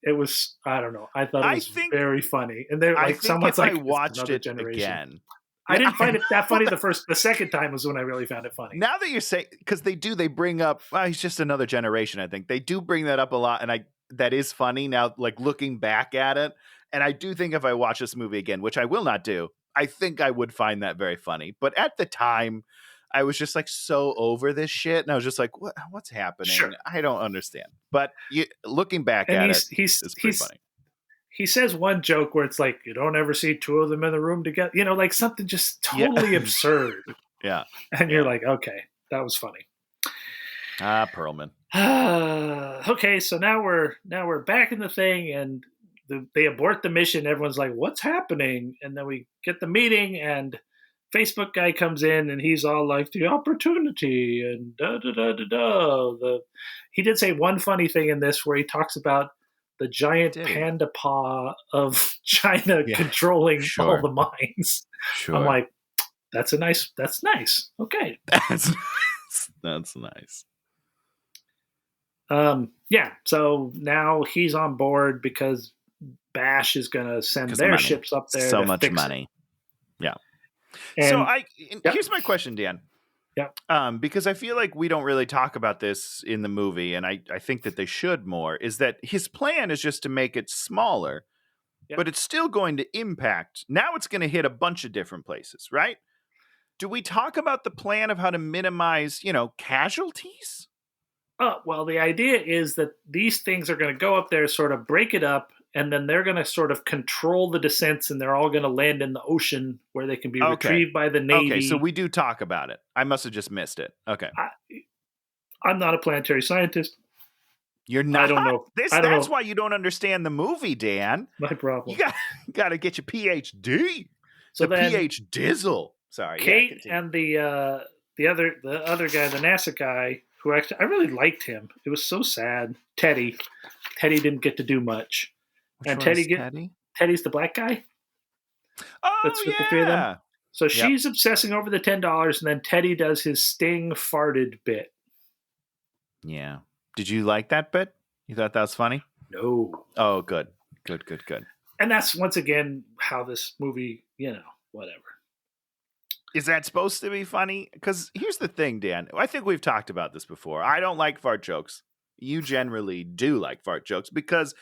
It was, I don't know. I thought it was very funny, and they're like, someone's like, I watched it generation. Again. I didn't find it that funny the second time was when I really found it funny. Now that you're saying, because they bring up, he's just another generation, I think. They do bring that up a lot, and that is funny now, like looking back at it. And I do think if I watch this movie again, which I will not do, I think I would find that very funny. But at the time, I was just like so over this shit, and I was just like, what's happening? Sure. I don't understand. But looking back at it, it's pretty funny. He says one joke where it's like, you don't ever see two of them in the room together. You know, like something just totally absurd. Yeah. And you're like, okay, that was funny. Perlman. Okay, so now we're back in the thing, and they abort the mission. Everyone's like, what's happening? And then we get the meeting, and Facebook guy comes in, and he's all like, the opportunity, and da-da-da-da-da. He did say one funny thing in this where he talks about the giant panda paw of China controlling all the mines. Sure. I'm like, that's nice. Okay. That's nice. Yeah. So now he's on board because Bash is going to send their ships up there. So much money. Yeah. And here's my question, Dan. Yeah. Because I feel like we don't really talk about this in the movie, and I think that they should more, is that his plan is just to make it smaller, but it's still going to impact. Now it's going to hit a bunch of different places, right? Do we talk about the plan of how to minimize, casualties? Well, the idea is that these things are going to go up there, sort of break it up, and then they're going to sort of control the descents, and they're all going to land in the ocean where they can be retrieved by the Navy. Okay, so we do talk about it. I must have just missed it. Okay. I'm not a planetary scientist. You're not? I don't know. That's why you don't understand the movie, Dan. My problem. You got to get your PhD. So the PhDizzle. Sorry. Kate and the other guy, the NASA guy, who actually I really liked him. It was so sad. Teddy didn't get to do much. And Teddy's the black guy. Oh, that's with the three of them. So she's obsessing over the $10, and then Teddy does his Sting farted bit. Yeah. Did you like that bit? You thought that was funny? No. Oh, good. And that's once again how this movie, whatever. Is that supposed to be funny? Because here's the thing, Dan. I think we've talked about this before. I don't like fart jokes. You generally do like fart jokes because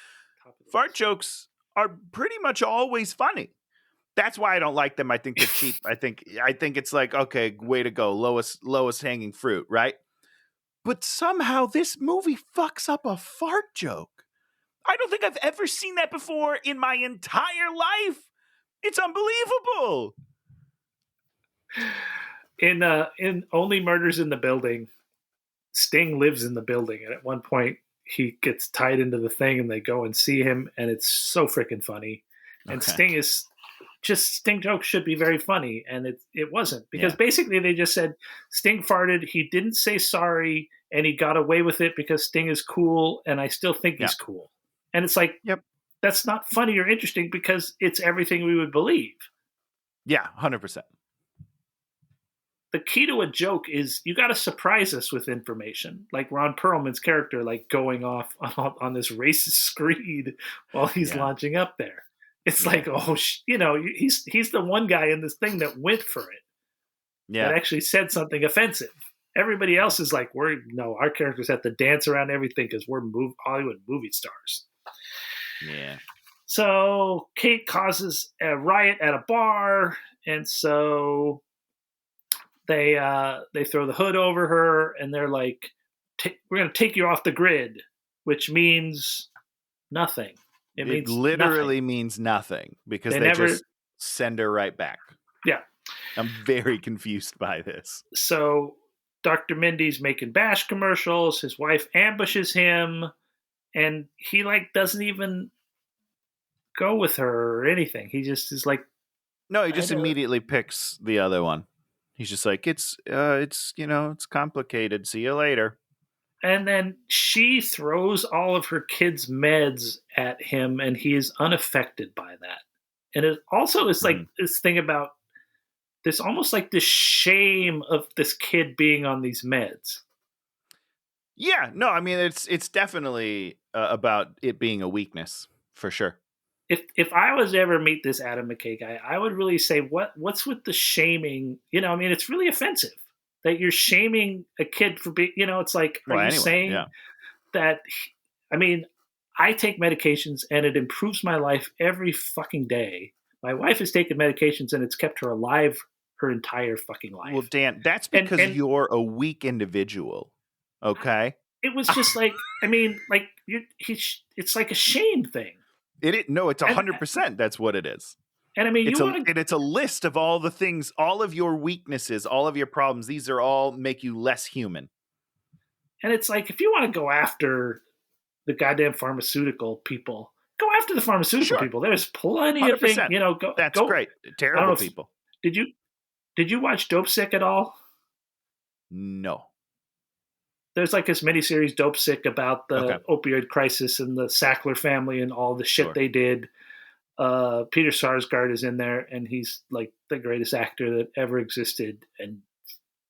fart jokes are pretty much always funny. That's why I don't like them. I think they're cheap. I think it's like, okay, way to go, lowest hanging fruit, right? But somehow this movie fucks up a fart joke. I don't think I've ever seen that before in my entire life. It's unbelievable. In Only Murders in the Building, Sting lives in the building, and at one point he gets tied into the thing, and they go and see him, and it's so freaking funny. And Sting jokes should be very funny, and it wasn't, because basically they just said Sting farted, he didn't say sorry, and he got away with it because Sting is cool, and I still think he's cool. And it's like, that's not funny or interesting because it's everything we would believe. Yeah, 100%. The key to a joke is you got to surprise us with information, like Ron Perlman's character, like going off on this racist screed while he's launching up there. It's like, he's the one guy in this thing that went for it. Yeah. That actually said something offensive. Everybody else is like, our characters have to dance around everything because we're Hollywood movie stars. Yeah. So Kate causes a riot at a bar, and so they throw the hood over her, and they're like, we're going to take you off the grid, which means nothing. It means literally nothing. Means nothing because they just send her right back. Yeah. I'm very confused by this. So Dr. Mindy's making bash commercials. His wife ambushes him, and he like doesn't even go with her or anything. He just is like, No, he just immediately picks the other one. He's just like, it's it's complicated. See you later. And then she throws all of her kids' meds at him, and he is unaffected by that. And it also is like this thing about this, almost like this shame of this kid being on these meds. Yeah, no, I mean it's definitely about it being a weakness for sure. If I was to ever meet this Adam McKay guy, I would really say, what's with the shaming? You know, I mean, it's really offensive that you're shaming a kid for being, you know, it's like, are you saying that, I mean, I take medications and it improves my life every fucking day. My wife has taken medications and it's kept her alive her entire fucking life. Well, Dan, that's because you're a weak individual. Okay. It was just like, I mean, like it's like a shame thing. No, it's 100%. That's what it is. And I mean, it's a list of all the things, all of your weaknesses, all of your problems. These are all make you less human. And it's like, if you want to go after the goddamn pharmaceutical people, go after the pharmaceutical people. There's plenty 100%. Of things, you know. That's great. Terrible people. Did you watch Dope Sick at all? No. There's like this miniseries, Dope Sick, about the opioid crisis and the Sackler family and all the shit they did. Peter Sarsgaard is in there, and he's like the greatest actor that ever existed, and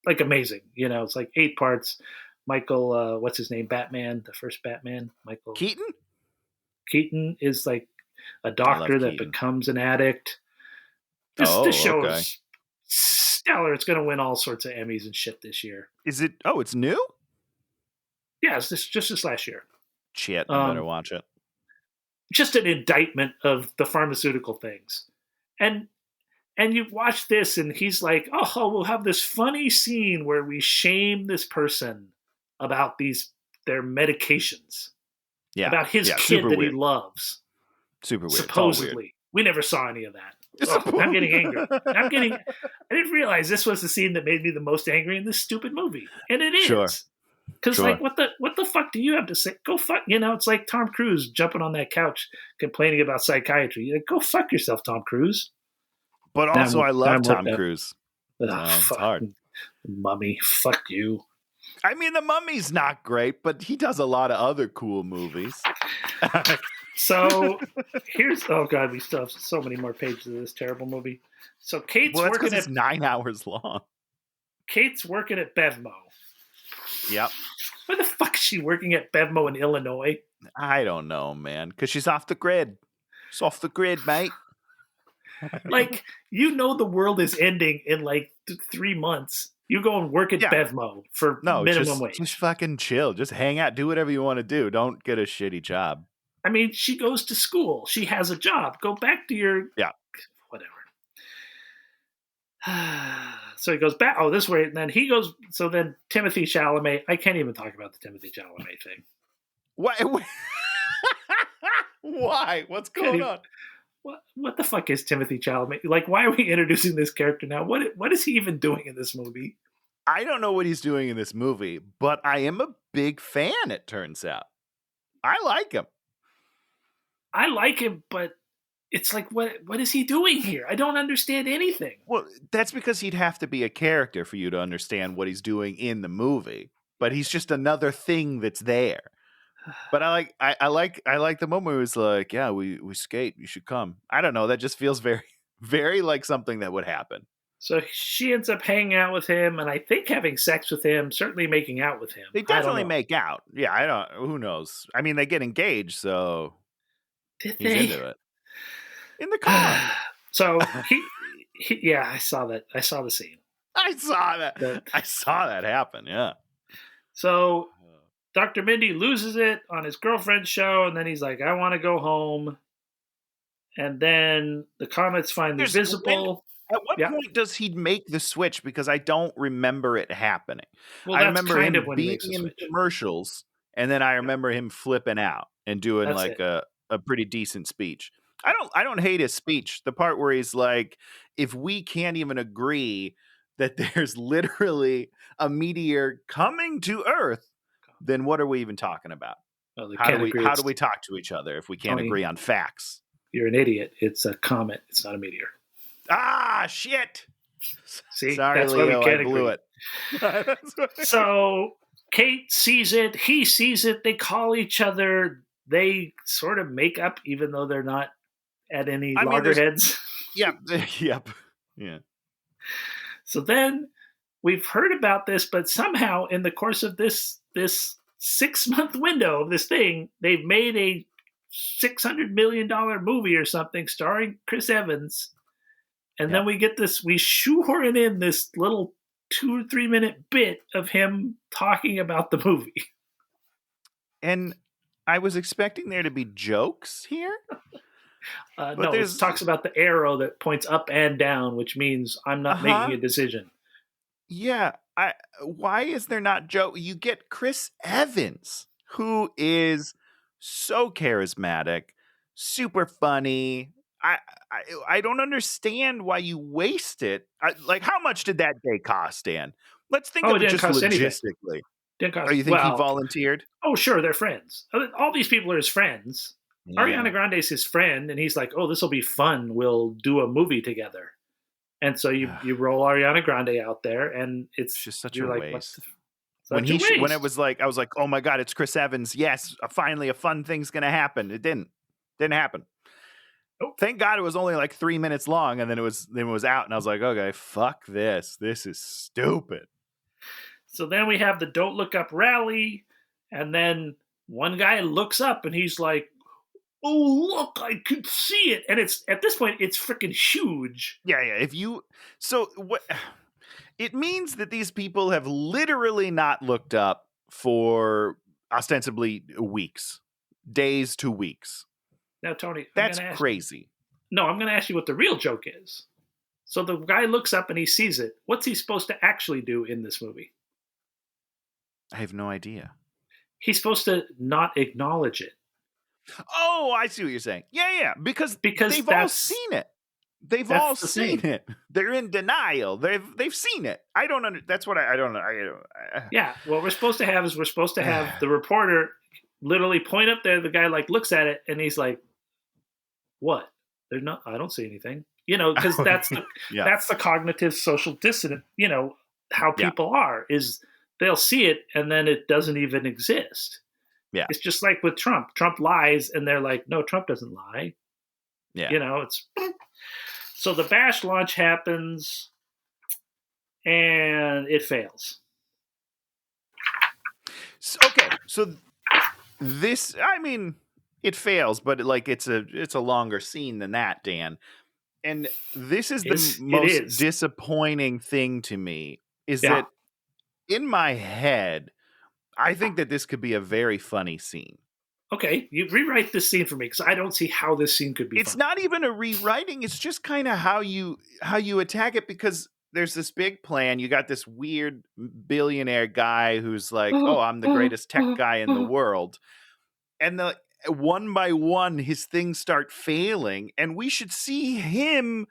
like amazing. You know, it's like 8 parts. Michael, what's his name? Batman, the first Batman. Michael Keaton. Keaton is like a doctor that becomes an addict. This show is stellar. It's going to win all sorts of Emmys and shit this year. Is it? Oh, it's new. Yeah, it's just this last year. Shit, I better watch it. Just an indictment of the pharmaceutical things. And you watch this, and he's like, oh, we'll have this funny scene where we shame this person about their medications. Yeah. About his kid that he loves. Super weird. Supposedly. We never saw any of that. I'm getting angry. I didn't realize this was the scene that made me the most angry in this stupid movie. And it is. Sure. Because like, what the fuck do you have to say? Go fuck, you know, it's like Tom Cruise jumping on that couch complaining about psychiatry. You're like, go fuck yourself, Tom Cruise. But also, I love Tom Cruise. It's hard. Mummy, fuck you. I mean, The Mummy's not great, but he does a lot of other cool movies. So here's, oh God, we still have so many more pages of this terrible movie. So Kate's working it's 9 hours long. Kate's working at Bevmo. Yep. Where the fuck is she working at Bevmo in Illinois? I don't know, man. Because she's off the grid. She's off the grid, mate. Like, you know, the world is ending in like 3 months. You go and work at Bevmo for minimum wage. Just fucking chill. Just hang out. Do whatever you want to do. Don't get a shitty job. I mean, she goes to school. She has a job. Go back to your... Yeah. Whatever. So he goes back. Oh, this way. And then he goes... So then Timothy Chalamet... I can't even talk about the Timothy Chalamet thing. Why? Why? What's going on? What the fuck is Timothy Chalamet? Like, why are we introducing this character now? What is he even doing in this movie? I don't know what he's doing in this movie, but I am a big fan, it turns out. I like him. I like him, but it's like, what is he doing here? I don't understand anything. Well, that's because he'd have to be a character for you to understand what he's doing in the movie. But he's just another thing that's there. But I like the moment where it was like, yeah, we skate. You should come. I don't know. That just feels very, very like something that would happen. So she ends up hanging out with him, and I think having sex with him, certainly making out with him. They definitely make out. Yeah, who knows? I mean, they get engaged, so he's into it. In the car. So he yeah, I saw that. I saw the scene. I saw that happen, yeah. So Dr. Mindy loses it on his girlfriend's show, and then he's like, I want to go home. And then the Comets find the Visible. At what point does he make the switch? Because I don't remember it happening. Well, I remember him being in commercials, and then I remember him flipping out and doing a pretty decent speech. I don't hate his speech. The part where he's like, if we can't even agree that there's literally a meteor coming to Earth, then what are we even talking about? Well, How do we talk to each other if we can't agree on facts? You're an idiot. It's a comet. It's not a meteor. Ah, shit. See, sorry, that's Leo, why we can't I blew agree. it. So Kate sees it. He sees it. They call each other. They sort of make up, even though they're not at any loggerheads. Yep. Yep. Yeah. So then we've heard about this, but somehow in the course of this 6-month window of this thing, they've made a $600 million movie or something starring Chris Evans. And then we get this, we shoehorn in this little 2 or 3 minute bit of him talking about the movie. And I was expecting there to be jokes here. No, it talks about the arrow that points up and down, which means I'm not making a decision. Yeah. Why is there not joke? You get Chris Evans, who is so charismatic, super funny. I don't understand why you waste it. Like, how much did that day cost, Dan? Let's think of it just logistically. Cost, you think he volunteered? Oh, sure, they're friends. All these people are his friends. Yeah. Ariana Grande's his friend, and he's like, "Oh, this will be fun. We'll do a movie together." And so you roll Ariana Grande out there, and it's just such a waste. When it was like, I was like, "Oh my god, it's Chris Evans! Yes, finally a fun thing's gonna happen." It didn't happen. Oh. Thank God it was only like 3 minutes long, and then it was out, and I was like, "Okay, fuck this. This is stupid." So then we have the Don't Look Up rally, and then one guy looks up, and he's like, "Oh, look, I could see it." And it's at this point, it's freaking huge. Yeah. It means that these people have literally not looked up for ostensibly weeks, days to weeks. Now, Tony, that's crazy. I'm going to ask you what the real joke is. So the guy looks up and he sees it. What's he supposed to actually do in this movie? I have no idea. He's supposed to not acknowledge it. Oh, I see what you're saying. Yeah, because they've all seen it. They've all seen it. They're in denial. They've seen it. I don't under. That's what I don't know. Yeah, what we're supposed to have is the reporter literally point up there. The guy looks at it and he's like, "What? There's not. I don't see anything." Because that's that's the cognitive social dissonance. How people are is they'll see it and then it doesn't even exist. Yeah. It's just like with Trump. Trump lies and they're like, "No, Trump doesn't lie." Yeah. It's so the bash launch happens and it fails. So this, I mean, it fails, but it's a longer scene than that, Dan. And this is the most disappointing thing to me is that in my head, I think that this could be a very funny scene. Okay, you rewrite this scene for me because I don't see how this scene could be. It's not even a rewriting. It's just kind of how you attack it, because there's this big plan. You got this weird billionaire guy who's like, "Oh, I'm the greatest tech guy in the world," and one by one his things start failing, and we should see him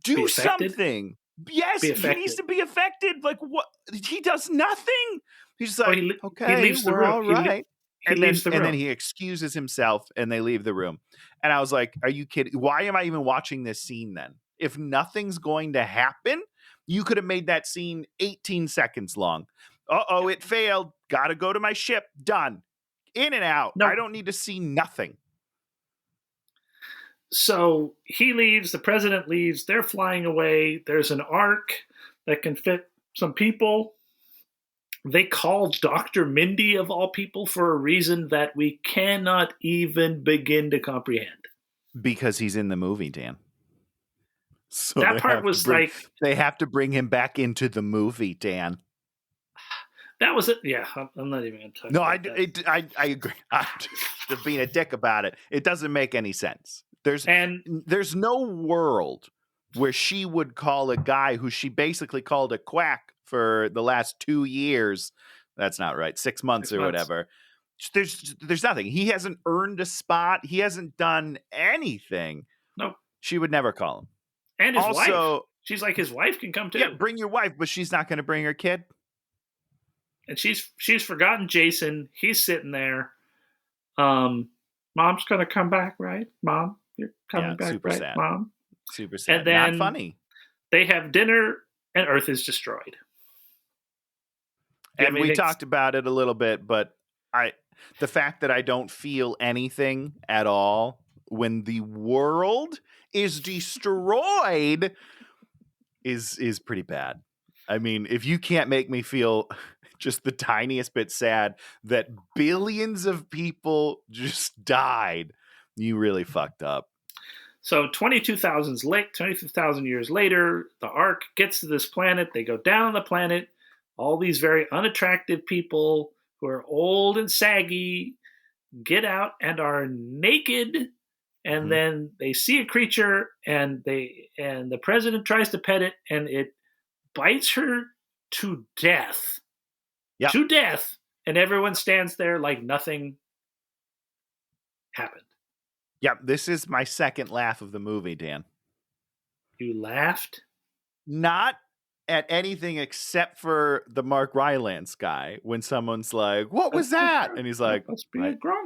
do something. Yes, he needs to be affected. Like, what? He does nothing. He's like, "Okay, he leaves the room. All right." And then he excuses himself and they leave the room. And I was like, are you kidding? Why am I even watching this scene then? If nothing's going to happen, you could have made that scene 18 seconds long. Uh-oh, it failed. Got to go to my ship. Done. In and out. Nope. I don't need to see nothing. So he leaves. The president leaves. They're flying away. There's an ark that can fit some people. They call Dr. Mindy, of all people, for a reason that we cannot even begin to comprehend. Because he's in the movie, Dan. So that part was they have to bring him back into the movie, Dan. That was it. Yeah, I'm not even going to talk about that. I agree. I'm just being a dick about it. It doesn't make any sense. There's no world where she would call a guy who she basically called a quack for the last 2 years. That's not right. 6 months or whatever. There's nothing. He hasn't earned a spot. He hasn't done anything. No. She would never call him. And his wife. She's like, his wife can come too. Yeah, bring your wife, but she's not going to bring her kid. And she's forgotten Jason. He's sitting there. Mom's gonna come back, right? Mom, you're coming back, super right? sad. Mom, super sad. And then not funny. They have dinner, and Earth is destroyed. And we talked about it a little bit, but the fact that I don't feel anything at all when the world is destroyed is pretty bad. I mean, if you can't make me feel just the tiniest bit sad that billions of people just died, you really fucked up. So 22,000 years later, the Ark gets to this planet. They go down on the planet. All these very unattractive people who are old and saggy get out and are naked. And then they see a creature, and the president tries to pet it, and it bites her to death. Yep. To death. And everyone stands there like nothing happened. Yep, this is my second laugh of the movie, Dan. You laughed? Not at anything except for the Mark Rylance guy when someone's like, "What was that?" And he's like,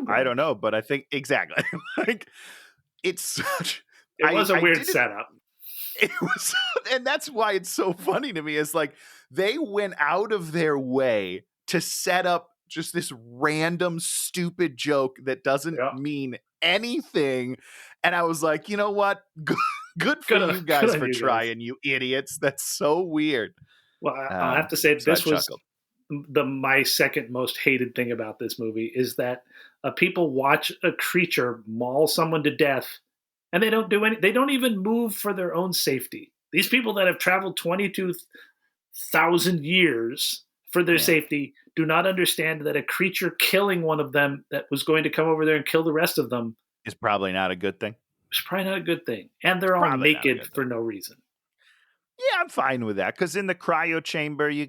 I don't know, but I think exactly. Like, it's such. It was a weird setup. It was, and that's why it's so funny to me. Is like they went out of their way to set up just this random stupid joke that doesn't mean anything, and I was like, you know what? Good for you guys for trying, you idiots. That's so weird. Well, I'll have to say this was my second most hated thing about this movie is that people watch a creature maul someone to death, and they don't do any. They don't even move for their own safety. These people that have traveled 22,000 years for their safety do not understand that a creature killing one of them that was going to come over there and kill the rest of them is probably not a good thing. It's probably not a good thing. And they're all naked for no reason. Yeah, I'm fine with that. Because in the cryo chamber, you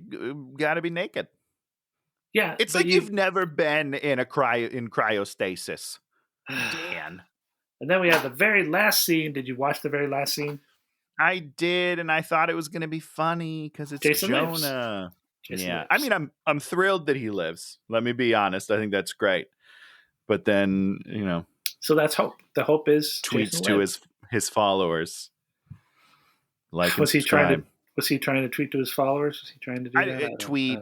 got to be naked. Yeah. It's like you've never been in cryostasis. Dan. And then we have the very last scene. Did you watch the very last scene? I did, and I thought it was going to be funny because it's Jason Jonah. Jason yeah, lives. I mean, I'm thrilled that he lives. Let me be honest. I think that's great. But then, so that's hope. The hope is tweets to his followers. Like, was he trying to tweet to his followers? Was he trying to do that? Tweet,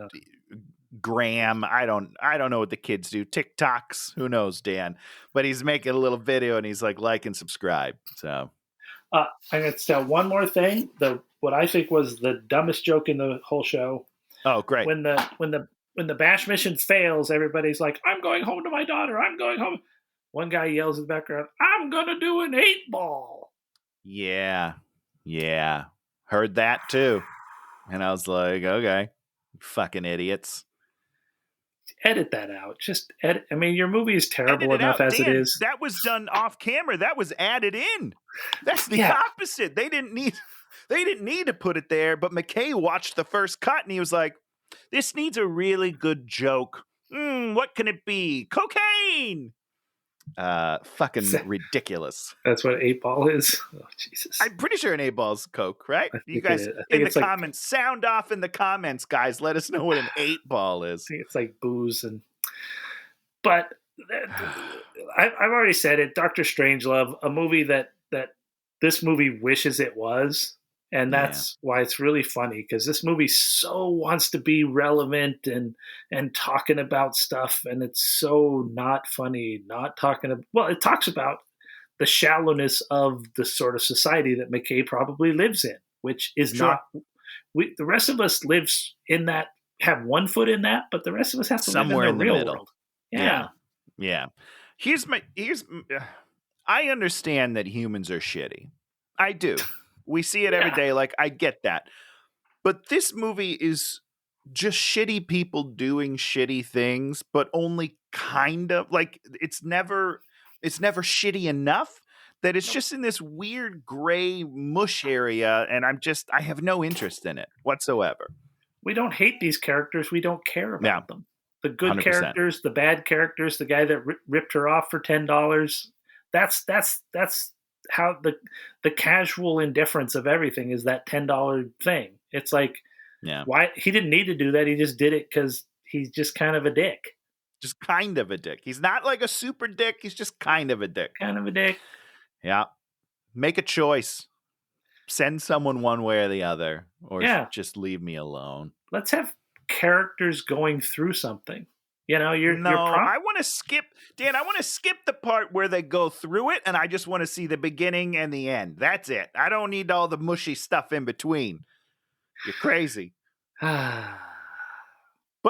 Graham. I don't know what the kids do. TikToks. Who knows, Dan? But he's making a little video and he's like and subscribe. So I'm going to tell one more thing. What I think was the dumbest joke in the whole show. Oh, great! When the bash mission fails, everybody's like, "I'm going home to my daughter. I'm going home." One guy yells in the background, "I'm gonna do an 8-ball." Yeah. Heard that too, and I was like, "Okay, fucking idiots." Edit that out. Just edit. I mean, your movie is terrible enough as it is. That was done off camera. That was added in. That's the opposite. They didn't need to put it there, but McKay watched the first cut and he was like, "This needs a really good joke. What can it be? Cocaine." Fucking ridiculous. That's what 8-ball is. Oh, Jesus. I'm pretty sure an 8-ball is Coke, right? You guys in the comments, sound off in the comments, guys. Let us know what an 8-ball is. I think it's like booze but I've already said it. Dr. Strangelove, a movie that this movie wishes it was. And that's why it's really funny, because this movie so wants to be relevant and talking about stuff, and it's so not funny. It talks about the shallowness of the sort of society that McKay probably lives in, which is not. The rest of us lives in that, have one foot in that, but the rest of us have to somewhere live in the real middle. world. Yeah. I understand that humans are shitty. I do. We see it every day. Like, I get that. But this movie is just shitty people doing shitty things, but only kind of like it's never shitty enough that it's just in this weird gray mush area. And I have no interest in it whatsoever. We don't hate these characters. We don't care about them. The good 100%. Characters, the bad characters, the guy that ripped her off for $10. That's how the casual indifference of everything is that $10 thing. It's like, Yeah. why he didn't need to do that. He just did it because he's just kind of a dick. Just kind of a dick. He's not like a super dick. He's just kind of a dick. Kind of a dick. Yeah. Make a choice. Send someone one way or the other, or just leave me alone. Let's have characters going through something. You know, I want to skip, Dan. I want to skip the part where they go through it, and I just want to see the beginning and the end. That's it. I don't need all the mushy stuff in between. You're crazy. But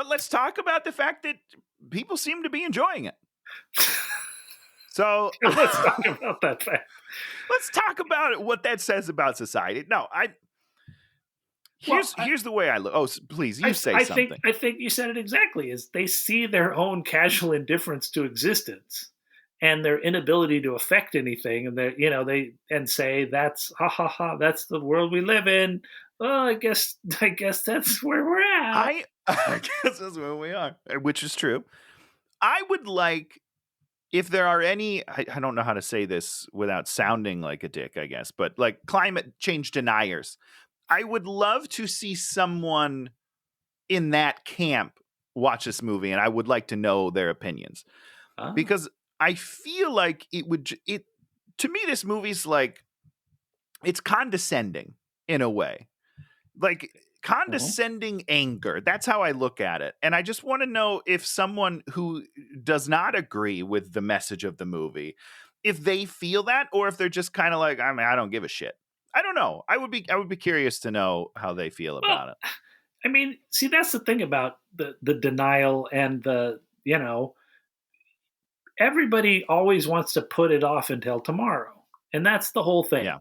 let's talk about the fact that people seem to be enjoying it. So let's talk about that fact. Let's talk about what that says about society. No, here's the way I look. Oh, please, say something. I think you said it exactly. Is they see their own casual indifference to existence and their inability to affect anything, and they say that's that's the world we live in. Oh, I guess that's where we're at. I guess that's where we are, which is true. I would like, if there are any, I don't know how to say this without sounding like a dick, I guess, but like climate change deniers, I would love to see someone in that camp watch this movie, and I would like to know their opinions. Because I feel like to me, this movie's like, it's condescending in a way. Like condescending anger. That's how I look at it. And I just want to know if someone who does not agree with the message of the movie, if they feel that, or if they're just kind of like, I mean, I don't give a shit. I don't know. I would be curious to know how they feel about it. I mean, see, that's the thing about the denial and everybody always wants to put it off until tomorrow. And that's the whole thing. Yeah.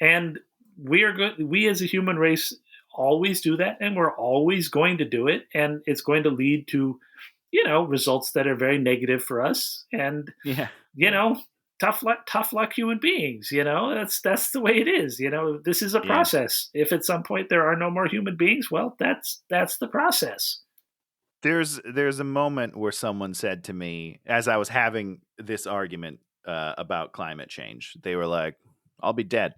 And we as a human race always do that, and we're always going to do it, and it's going to lead to results that are very negative for us, and tough luck human beings. That's the way it is. This is a process. If at some point there are no more human beings, well, that's the process. There's a moment where someone said to me, as I was having this argument about climate change, they were like, I'll be dead.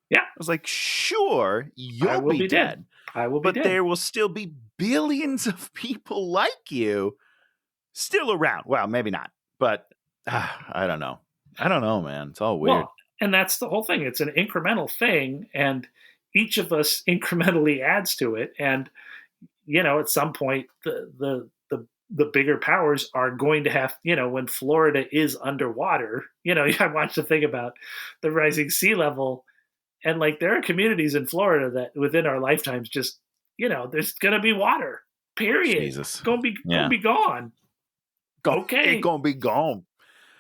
Yeah. I was like, sure, you'll be dead. I will be dead. But there will still be billions of people like you still around. Well, maybe not. But I don't know. I don't know, man. It's all weird. Well, and that's the whole thing. It's an incremental thing, and each of us incrementally adds to it. And, at some point, the bigger powers are going to have, when Florida is underwater, I watched the thing about the rising sea level. And like, there are communities in Florida that within our lifetimes, just, there's going to be water, period. Jesus. It's going to be gone. Okay. It's going to be gone.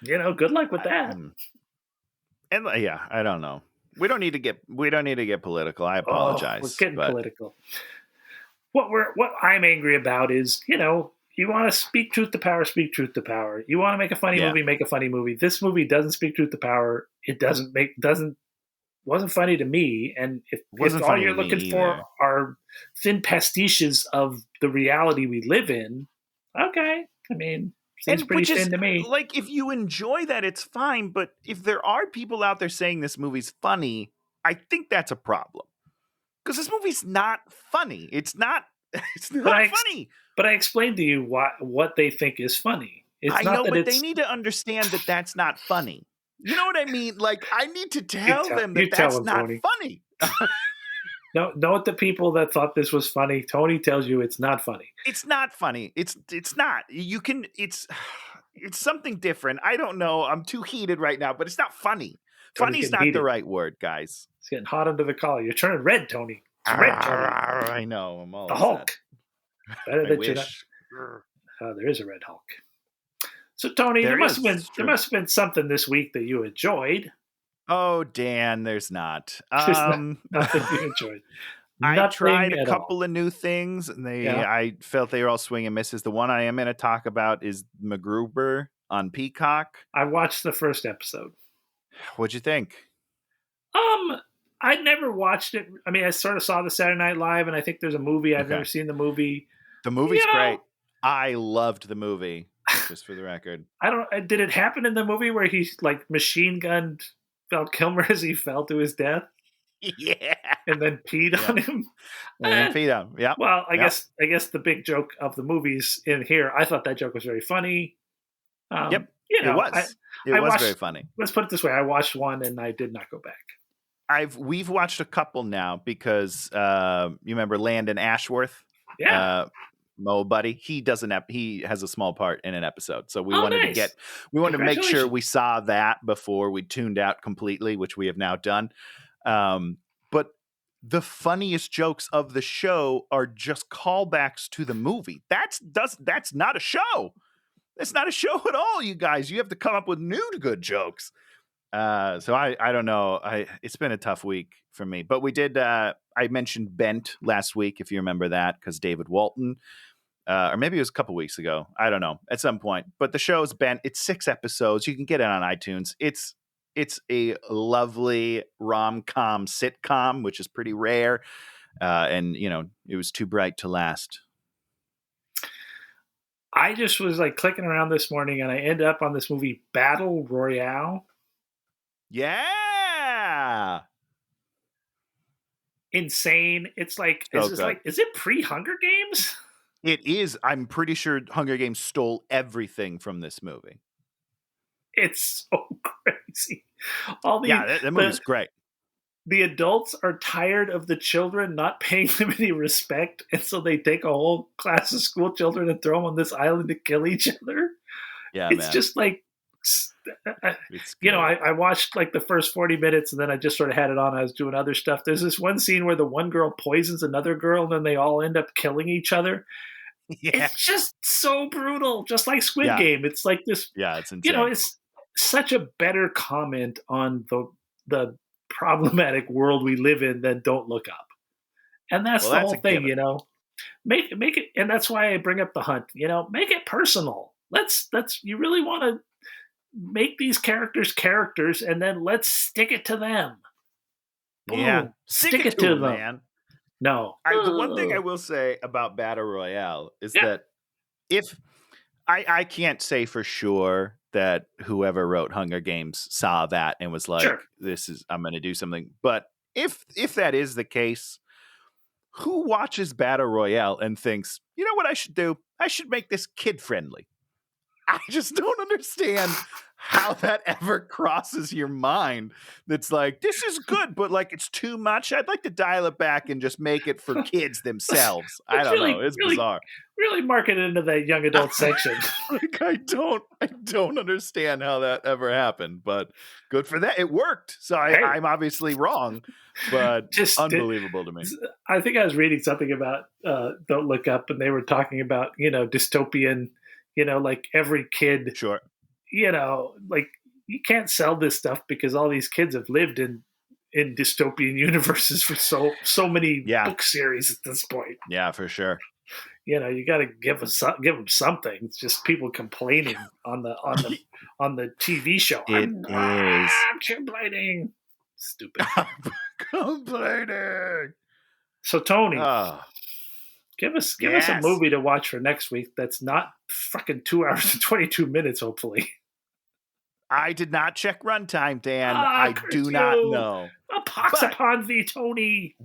Good luck with that. And I don't know. We don't need to get political. I apologize. We're getting political. What I'm angry about is, you want to speak truth to power, speak truth to power. You want to make a funny movie, make a funny movie. This movie doesn't speak truth to power. It wasn't funny to me. And if all you're looking for are thin pastiches of the reality we live in, okay. I mean, seems pretty thin to me. Like, if you enjoy that, it's fine. But if there are people out there saying this movie's funny, I think that's a problem. Because this movie's not funny. It's not funny. But I explained to you what they think is funny. I know, but they need to understand that that's not funny. You know what I mean? Like, I need to tell them that that's not funny. No, note the people that thought this was funny. Tony tells you it's not funny. It's not funny. It's not. It's something different. I don't know. I'm too heated right now, but it's not funny. Funny's not the right word, guys. It's getting hot under the collar. You're turning red, Tony. It's red, Tony. I know. I'm all the Hulk. Better that you're not. There is a red Hulk. So, Tony, there must have been something this week that you enjoyed. Oh, Dan, there's not. Nothing you enjoyed. I tried a couple of new things, and I felt they were all swing and misses. The one I am going to talk about is MacGruber on Peacock. I watched the first episode. What'd you think? I never watched it. I mean, I sort of saw the Saturday Night Live, and I think there's a movie. I've never seen the movie. The movie's great. I loved the movie. Just for the record, did it happen in the movie where he like machine gunned Val Kilmer as he fell to his death Yeah. and then peed on him. And then feed him. Yeah. Well, I guess the big joke of the movies in here, I thought that joke was very funny. Yep. You know, it was. It I was watched, very funny. Let's put it this way. I watched one and I did not go back. We've watched a couple now because you remember Landon Ashworth? Yeah. Mo buddy. He has a small part in an episode. So we wanted nice. to make sure we saw that before we tuned out completely, which we have now done. But the funniest jokes of the show are just callbacks to the movie. That's not a show. It's not a show at all, you guys. You have to come up with new good jokes. So I don't know. It's been a tough week for me, but we did. I mentioned Bent last week, if you remember that, because David Walton, or maybe it was a couple weeks ago. I don't know, at some point. But the show's Bent. It's 6 episodes. You can get it on iTunes. It's a lovely rom-com sitcom, which is pretty rare. And it was too bright to last. I just was like clicking around this morning, and I ended up on this movie Battle Royale. Yeah. Insane. It's like, is it pre-Hunger Games? It is. I'm pretty sure Hunger Games stole everything from this movie. It's so crazy. That movie's great. The adults are tired of the children not paying them any respect, and so they take a whole class of school children and throw them on this island to kill each other. Yeah, it's just like, I watched like the first 40 minutes and then I just sort of had it on. I was doing other stuff. There's this one scene where the one girl poisons another girl and then they all end up killing each other. Yeah. It's just so brutal, just like Squid Game. It's like this. Yeah, it's insane. It's such a better comment on the problematic world we live in than Don't Look Up. And that's the whole thing, Make it, and that's why I bring up The Hunt. Make it personal. You really want to make these characters, and then let's stick it to them. Boom. Yeah, stick it to them, man. No. The one thing I will say about Battle Royale is that if I can't say for sure that whoever wrote Hunger Games saw that and was like, I'm going to do something. But if that is the case, who watches Battle Royale and thinks, you know what I should do? I should make this kid friendly. I just don't understand how that ever crosses your mind. That's like, this is good, but like it's too much. I'd like to dial it back and just make it for kids themselves. I don't know. It's bizarre. Really market it into that young adult section. Like I don't understand how that ever happened, but good for that. It worked. So I'm obviously wrong, but just unbelievable to me. I think I was reading something about Don't Look Up, and they were talking about, dystopian, like every kid, like you can't sell this stuff because all these kids have lived in dystopian universes for so many book series at this point. Yeah, for sure. You got to give them something. It's just people complaining on the TV show. I'm complaining. Stupid. Complaining. So Tony, give us a movie to watch for next week. That's not fucking 2 hours and 22 minutes. Hopefully. I did not check runtime, Dan. I do not know. A pox upon thee, Tony.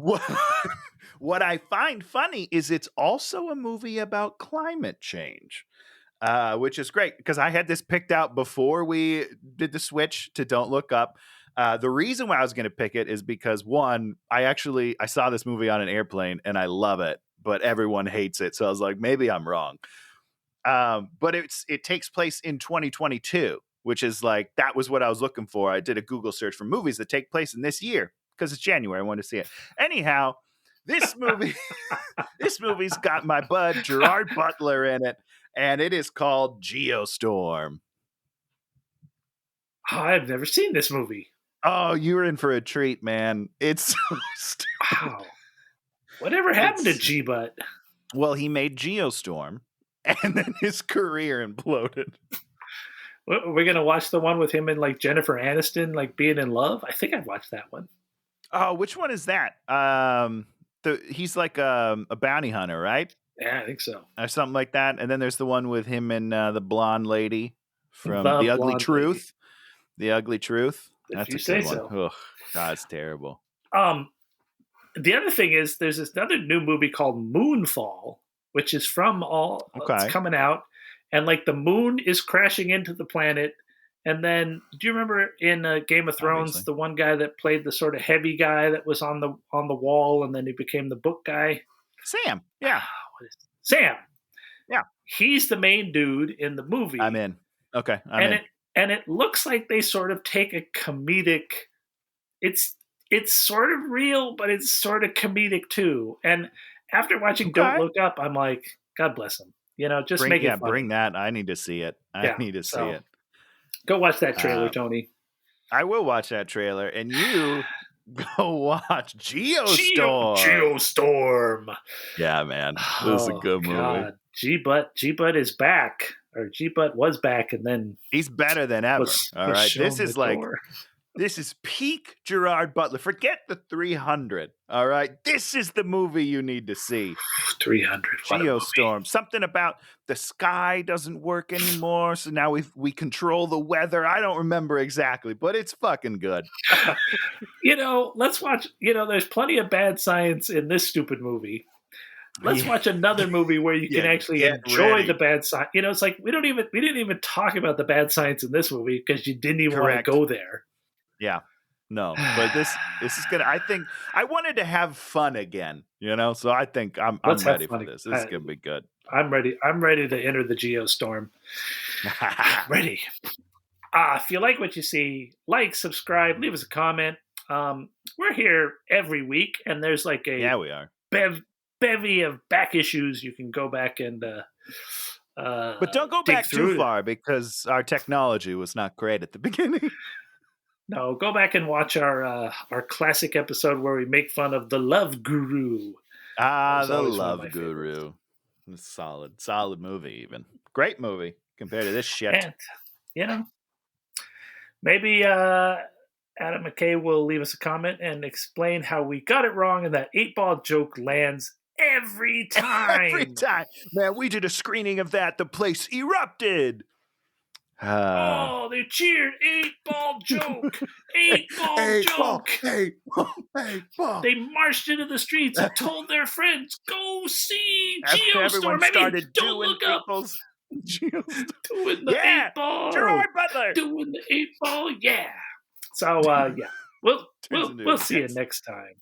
What I find funny is it's also a movie about climate change, which is great because I had this picked out before we did the switch to Don't Look Up. The reason why I was going to pick it is because, one, I saw this movie on an airplane and I love it, but everyone hates it. So I was like, maybe I'm wrong. But it takes place in 2022, which is like, that was what I was looking for. I did a Google search for movies that take place in this year because it's January. I wanted to see it. Anyhow, this movie's got my bud Gerard Butler in it, and it is called Geostorm. Oh, I've never seen this movie. Oh, you're in for a treat, man. It's so stupid. Wow. Whatever happened to G-Butt? Well, he made Geostorm, and then his career imploded. We're going to watch the one with him and like Jennifer Aniston, like being in love? I think I'd watch that one. Oh, which one is that? He's like a bounty hunter, right? Yeah, I think so. Or something like that. And then there's the one with him and the blonde lady from The Ugly Truth. The Ugly Truth. That's you a say good one. so. Ugh, that's terrible. The other thing is there's this other new movie called Moonfall, which is from it's Okay. coming out, and like the moon is crashing into the planet. And then, do you remember in Game of Thrones, Obviously. the one guy that played the sort of heavy guy that was on the wall, and then he became the book guy? Sam. Yeah. Sam. Yeah. He's the main dude in the movie. I'm in. Okay. I'm in. It looks like they sort of take a comedic. It's sort of real, but it's sort of comedic too. And after watching Don't Look Up, I'm like, God bless him. Just make it funny. Bring that. I need to see it. I need to see it. Go watch that trailer, Tony. I will watch that trailer, and you go watch Geostorm. Geostorm. Yeah, man. This is a good movie. G-Butt is back. Or G-Butt was back, and then he's better than ever. All right. This is like door. This is peak Gerard Butler. Forget the 300. All right. This is the movie you need to see. 300. Geostorm. Something about the sky doesn't work anymore. So now we control the weather. I don't remember exactly, but it's fucking good. Let's watch. There's plenty of bad science in this stupid movie. Let's watch another movie where you can actually enjoy the bad science. It's like we didn't even talk about the bad science in this movie because you didn't even want to go there. Yeah. No, but this is good. I think I wanted to have fun again, so I think I'm ready for this. This is going to be good. I'm ready. I'm ready to enter the Geostorm. Ready. If you like what you see, like, subscribe, leave us a comment. We're here every week, and there's like we are. Bevy of back issues you can go back and but don't go back too far because our technology was not great at the beginning. No, go back and watch our classic episode where we make fun of the Love Guru. The Love Guru. Solid movie even. Great movie compared to this shit. And, maybe Adam McKay will leave us a comment and explain how we got it wrong and that 8-ball joke lands every time. Every time. Man, we did a screening of that. The place erupted. They cheered. 8-ball joke. 8-ball joke. 8-ball. They marched into the streets and told their friends, go see Geostorm. Don't look up. Doing the 8-ball. Gerard Butler. Doing the 8-ball. Yeah. So, We'll see you next time.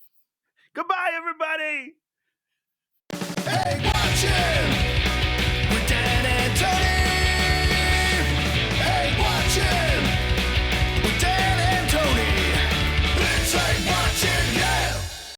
Goodbye, everybody.